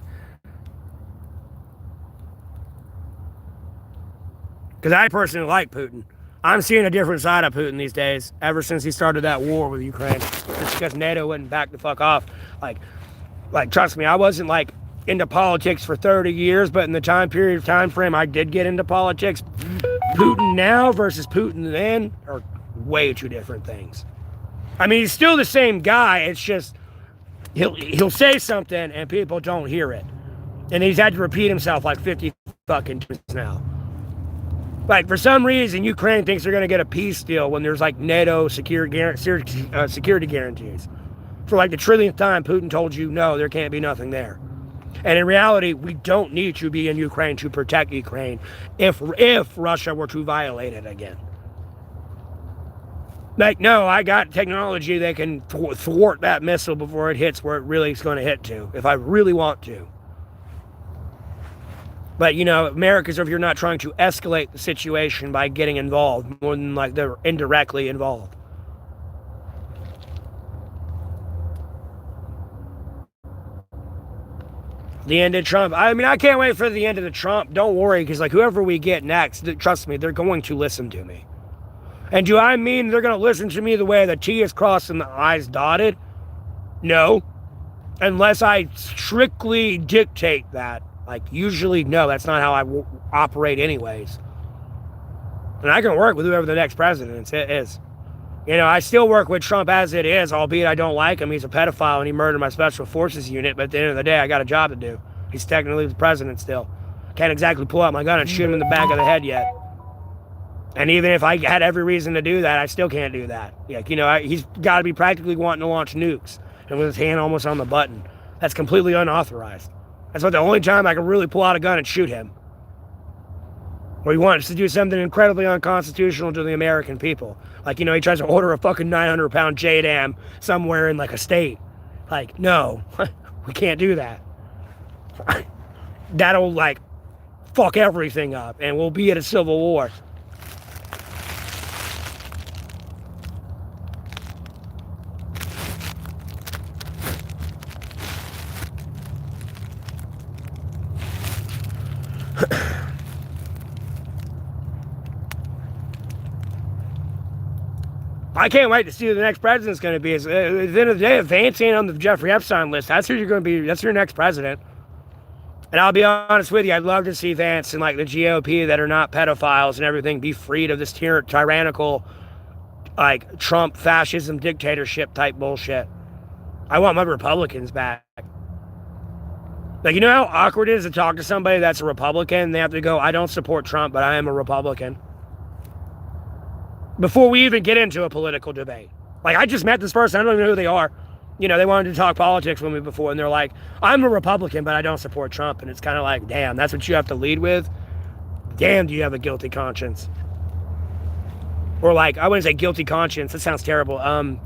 Speaker 1: Because I personally like Putin. I'm seeing a different side of Putin these days, ever since he started that war with Ukraine. Just because NATO wouldn't back the fuck off. Like, trust me, I wasn't like into politics for 30 years, but in the time frame I did get into politics, Putin now versus Putin then are way two different things. I mean, he's still the same guy. It's just he'll say something and people don't hear it, and he's had to repeat himself like 50 fucking times now. Like, for some reason, Ukraine thinks they're going to get a peace deal when there's, like, NATO security guarantees. For, like, the trillionth time, Putin told you, no, there can't be nothing there. And in reality, we don't need to be in Ukraine to protect Ukraine if Russia were to violate it again. Like, no, I got technology that can thwart that missile before it hits where it really is going to hit to, if I really want to. But, America's over here not trying to escalate the situation by getting involved, more than, like, they're indirectly involved. The end of Trump. I mean, I can't wait for the end of the Trump. Don't worry, because, like, whoever we get next, trust me, they're going to listen to me. And do I mean they're going to listen to me the way the T is crossed and the I's dotted? No. Unless I strictly dictate that. Like, usually, no, that's not how I operate anyways. And I can work with whoever the next president is. I still work with Trump as it is, albeit I don't like him. He's a pedophile and he murdered my special forces unit, but at the end of the day, I got a job to do. He's technically the president still. Can't exactly pull out my gun and shoot him in the back of the head yet. And even if I had every reason to do that, I still can't do that. Like, he's got to be practically wanting to launch nukes and with his hand almost on the button. That's completely unauthorized. That's about the only time I can really pull out a gun and shoot him. Or he wants to do something incredibly unconstitutional to the American people. Like, he tries to order a fucking 900-pound JDAM somewhere in, like, a state. Like, no, we can't do that. That'll, like, fuck everything up, and we'll be at a civil war. I can't wait to see who the next president's going to be. At the end of the day, if Vance ain't on the Jeffrey Epstein list, that's who you're going to be. That's your next president. And I'll be honest with you, I'd love to see Vance and like the GOP that are not pedophiles and everything be freed of this tyrannical, like Trump fascism dictatorship type bullshit. I want my Republicans back. Like, how awkward it is to talk to somebody that's a Republican? They have to go, I don't support Trump, but I am a Republican. Before we even get into a political debate. Like, I just met this person, I don't even know who they are. They wanted to talk politics with me before, and they're like, I'm a Republican, but I don't support Trump. And it's kind of like, damn, that's what you have to lead with? Damn, do you have a guilty conscience? Or like, I wouldn't say guilty conscience. That sounds terrible. I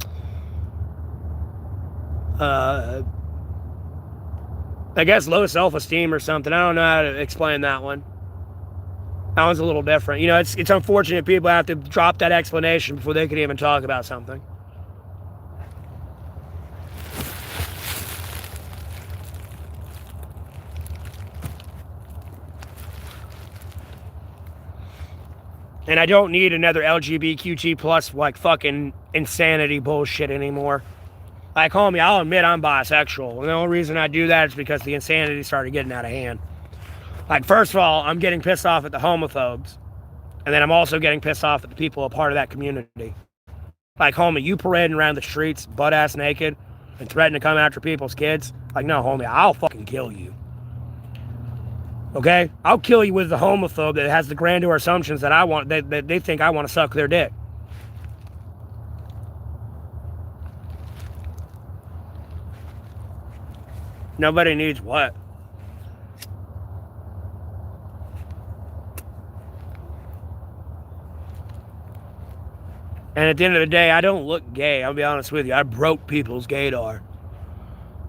Speaker 1: guess low self-esteem or something. I don't know how to explain that one. That one's a little different. You know, it's unfortunate people have to drop that explanation before they can even talk about something. And I don't need another LGBTQ plus like fucking insanity bullshit anymore. Like, homie, I'll admit I'm bisexual. And the only reason I do that is because the insanity started getting out of hand. Like, first of all, I'm getting pissed off at the homophobes. And then I'm also getting pissed off at the people a part of that community. Like, homie, you parading around the streets butt-ass naked and threatening to come after people's kids. Like, no, homie, I'll fucking kill you. Okay? I'll kill you with the homophobe that has the grandeur assumptions that I want, that they think I want to suck their dick. Nobody needs what? And at the end of the day, I don't look gay. I'll be honest with you. I broke people's gaydar.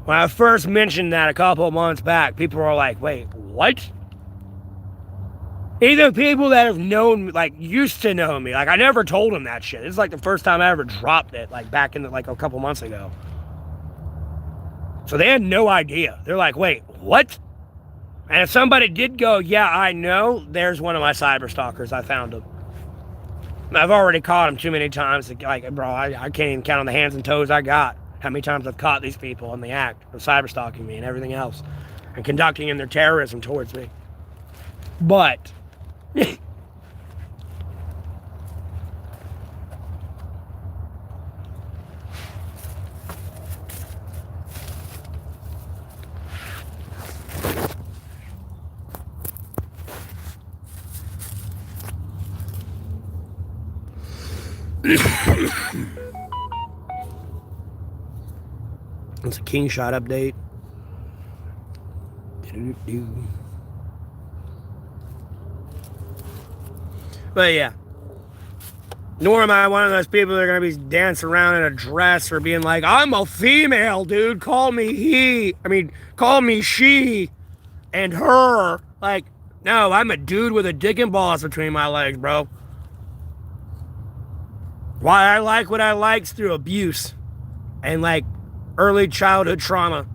Speaker 1: When I first mentioned that a couple of months back, people were like, wait, what? Even people that have known me, like, used to know me. Like, I never told them that shit. It's like the first time I ever dropped it, like, back in, like, a couple months ago. So they had no idea. They're like, wait, what? And if somebody did go, yeah, I know, there's one of my cyber stalkers. I found him. I've already caught him too many times. Like, bro, I can't even count on the hands and toes I got how many times I've caught these people in the act of cyber stalking me and everything else and conducting in their terrorism towards me. But it's a King Shot update. But yeah, nor am I one of those people that are going to be dancing around in a dress or being like, I'm a female, dude. Call me call me she and her. Like, no, I'm a dude with a dick and balls between my legs, bro. Why I like what I like is through abuse and like early childhood trauma.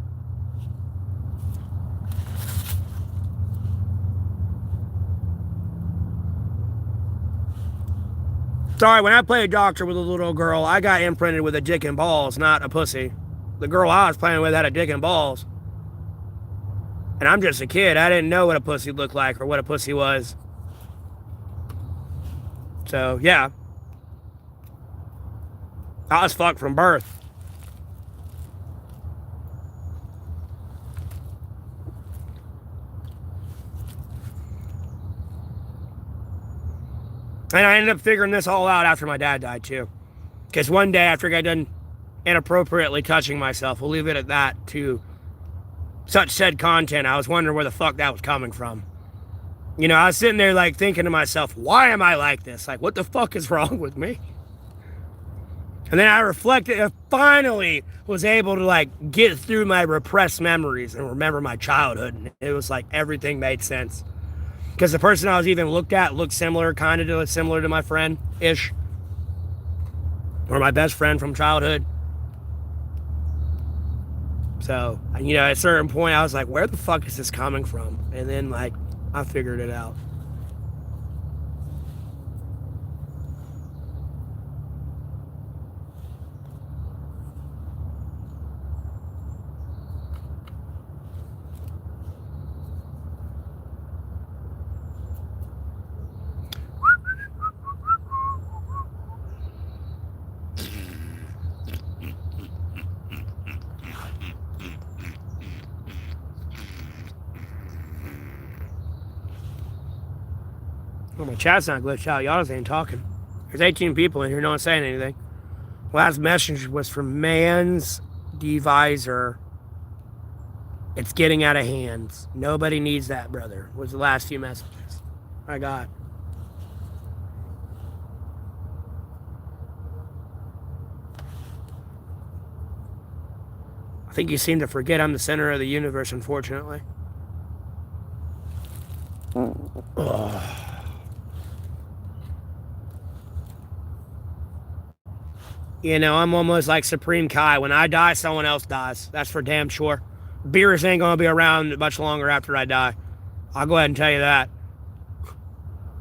Speaker 1: Sorry, when I played doctor with a little girl, I got imprinted with a dick and balls, not a pussy. The girl I was playing with had a dick and balls. And I'm just a kid. I didn't know what a pussy looked like or what a pussy was. So, yeah. I was fucked from birth. And I ended up figuring this all out after my dad died, too. Because one day after I got done inappropriately touching myself, we'll leave it at that, to such said content, I was wondering where the fuck that was coming from. You know, I was sitting there, like, thinking to myself, why am I like this? Like, what the fuck is wrong with me? And then I reflected, I finally was able to, like, get through my repressed memories and remember my childhood. And it was like everything made sense. Because the person I was even looked at looked similar, kind of similar to my friend-ish. Or my best friend from childhood. So, you know, at a certain point, I was like, where the fuck is this coming from? And then, like, I figured it out. Well, my chat's not glitched out. Y'all just ain't talking. There's 18 people in here. No one's saying anything. Last message was from Man's Deviser. It's getting out of hands. Nobody needs that, brother. Was the last few messages. I got. I think you seem to forget I'm the center of the universe, unfortunately. Ugh. You know, I'm almost like Supreme Kai. When I die, someone else dies. That's for damn sure. Beers ain't gonna be around much longer after I die. I'll go ahead and tell you that.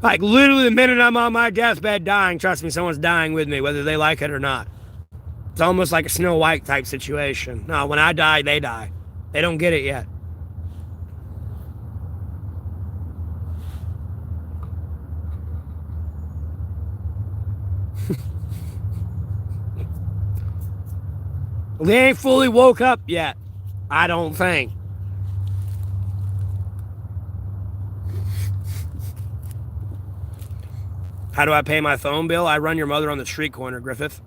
Speaker 1: Like, literally the minute I'm on my deathbed dying, trust me, someone's dying with me, whether they like it or not. It's almost like a Snow White type situation. No, when I die, they die. They don't get it yet. They ain't fully woke up yet. I don't think. How do I pay my phone bill? I run your mother on the street corner, Griffith.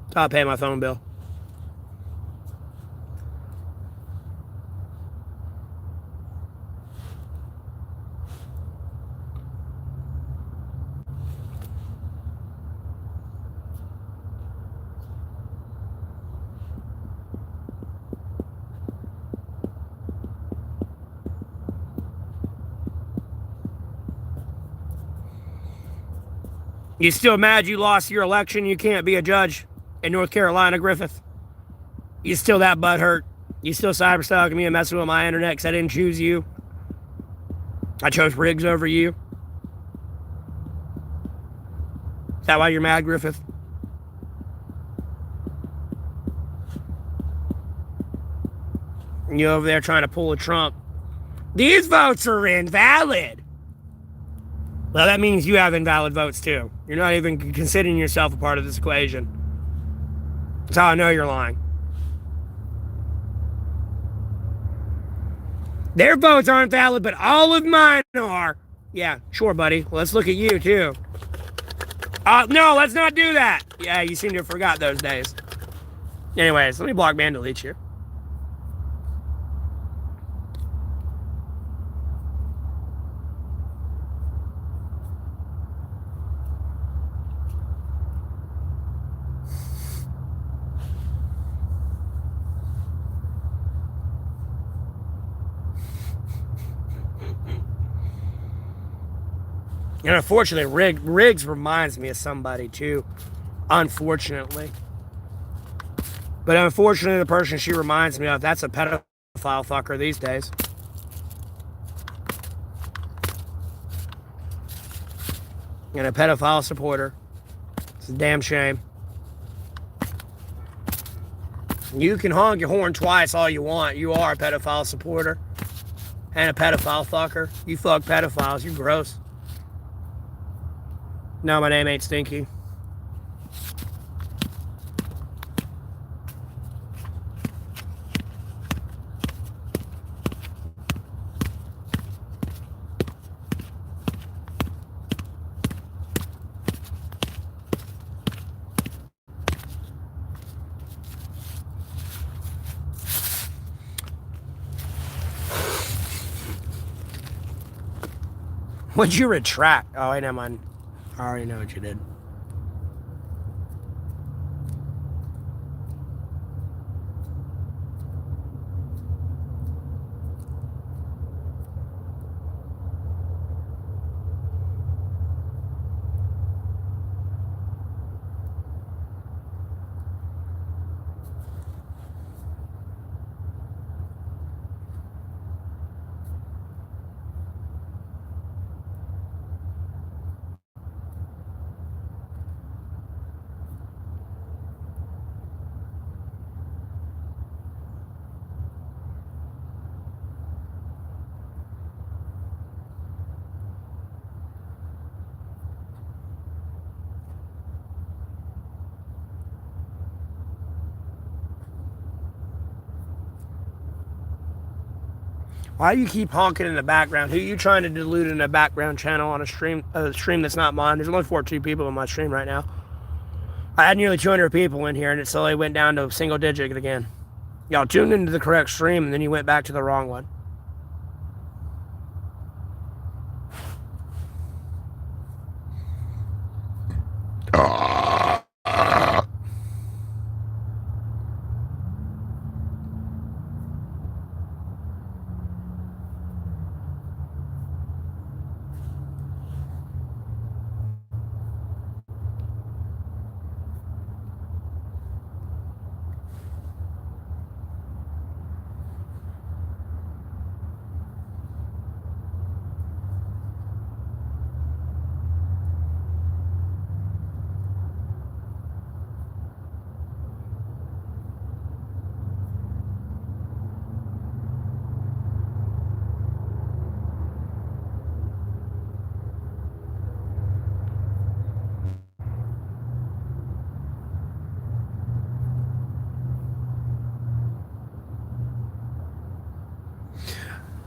Speaker 1: That's how I pay my phone bill. You still mad you lost your election? You can't be a judge in North Carolina, Griffith? You still that butthurt? You still cyberstalking me and messing with my internet because I didn't choose you? I chose Riggs over you? Is that why you're mad, Griffith? You over there trying to pull a Trump. These votes are invalid. Well, that means you have invalid votes too. You're not even considering yourself a part of this equation. That's how I know you're lying. Their votes aren't valid, but all of mine are. Yeah, sure, buddy. Well, let's look at you too. No, let's not do that. Yeah, you seem to have forgot those days. Anyways, let me block ban delete you. And unfortunately, Riggs reminds me of somebody too. Unfortunately. But unfortunately, the person she reminds me of, that's a pedophile fucker these days. And a pedophile supporter. It's a damn shame. You can honk your horn twice all you want. You are a pedophile supporter. And a pedophile fucker. You fuck pedophiles. You're gross. No, my name ain't Stinky. What'd you retract? Oh, wait, never mind. I already know what you did. Why do you keep honking in the background? Who are you trying to delude in a background channel on a stream that's not mine? There's only 14 people on my stream right now. I had nearly 200 people in here, and it slowly went down to a single digit again. Y'all tuned into the correct stream, and then you went back to the wrong one.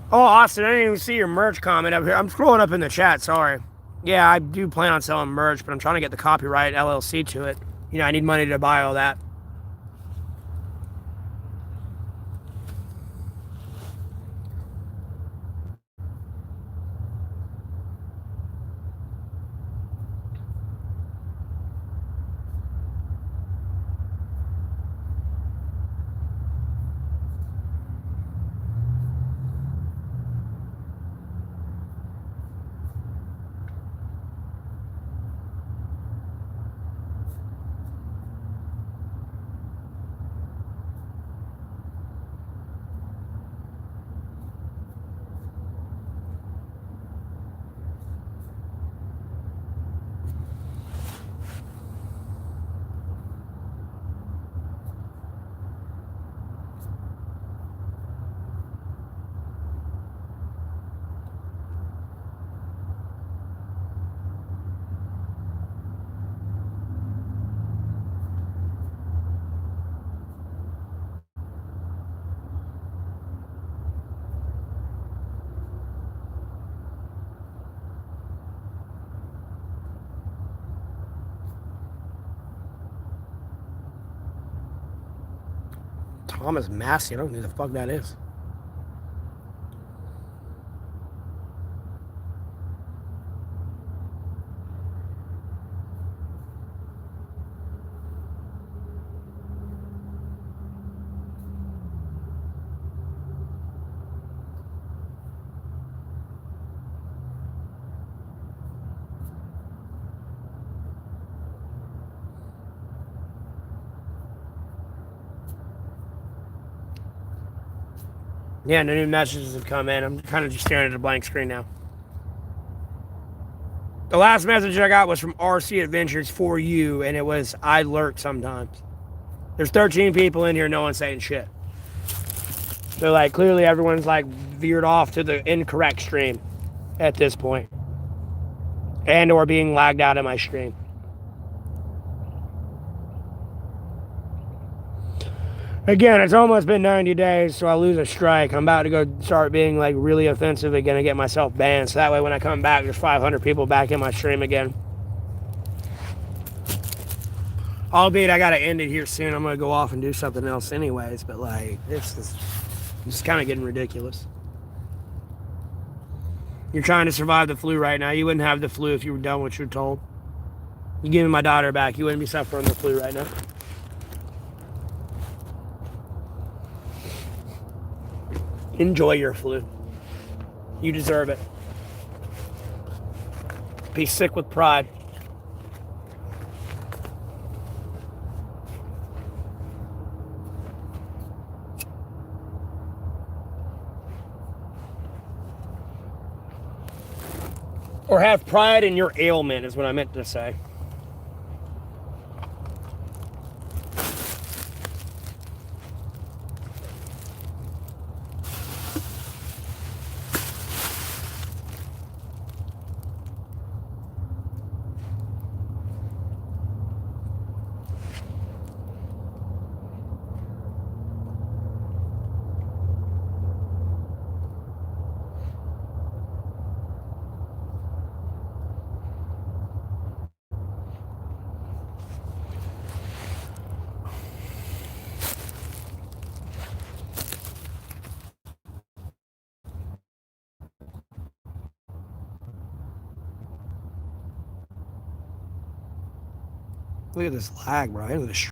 Speaker 1: Oh, Austin, I didn't even see your merch comment up here. I'm scrolling up in the chat, sorry. Yeah, I do plan on selling merch, but I'm trying to get the copyright LLC to it. You know, I need money to buy all that. Thomas Massey, I don't know who the fuck that is. Yeah, no new messages have come in. I'm kind of just staring at a blank screen now. The last message I got was from RC Adventures for you, and it was, I lurk sometimes. There's 13 people in here, no one's saying shit. So, like, clearly everyone's, like, veered off to the incorrect stream at this point. And or being lagged out of my stream. Again, it's almost been 90 days, so I lose a strike. I'm about to go start being, like, really offensive again and get myself banned. So that way when I come back, there's 500 people back in my stream again. Albeit I gotta end it here soon. I'm gonna go off and do something else anyways, but, like, it's kind of getting ridiculous. You're trying to survive the flu right now. You wouldn't have the flu if you were done what you're told. You give me my daughter back, you wouldn't be suffering the flu right now. Enjoy your flu. You deserve it. Be sick with pride. Or have pride in your ailment is what I meant to say. Look at this lag, bro. Into the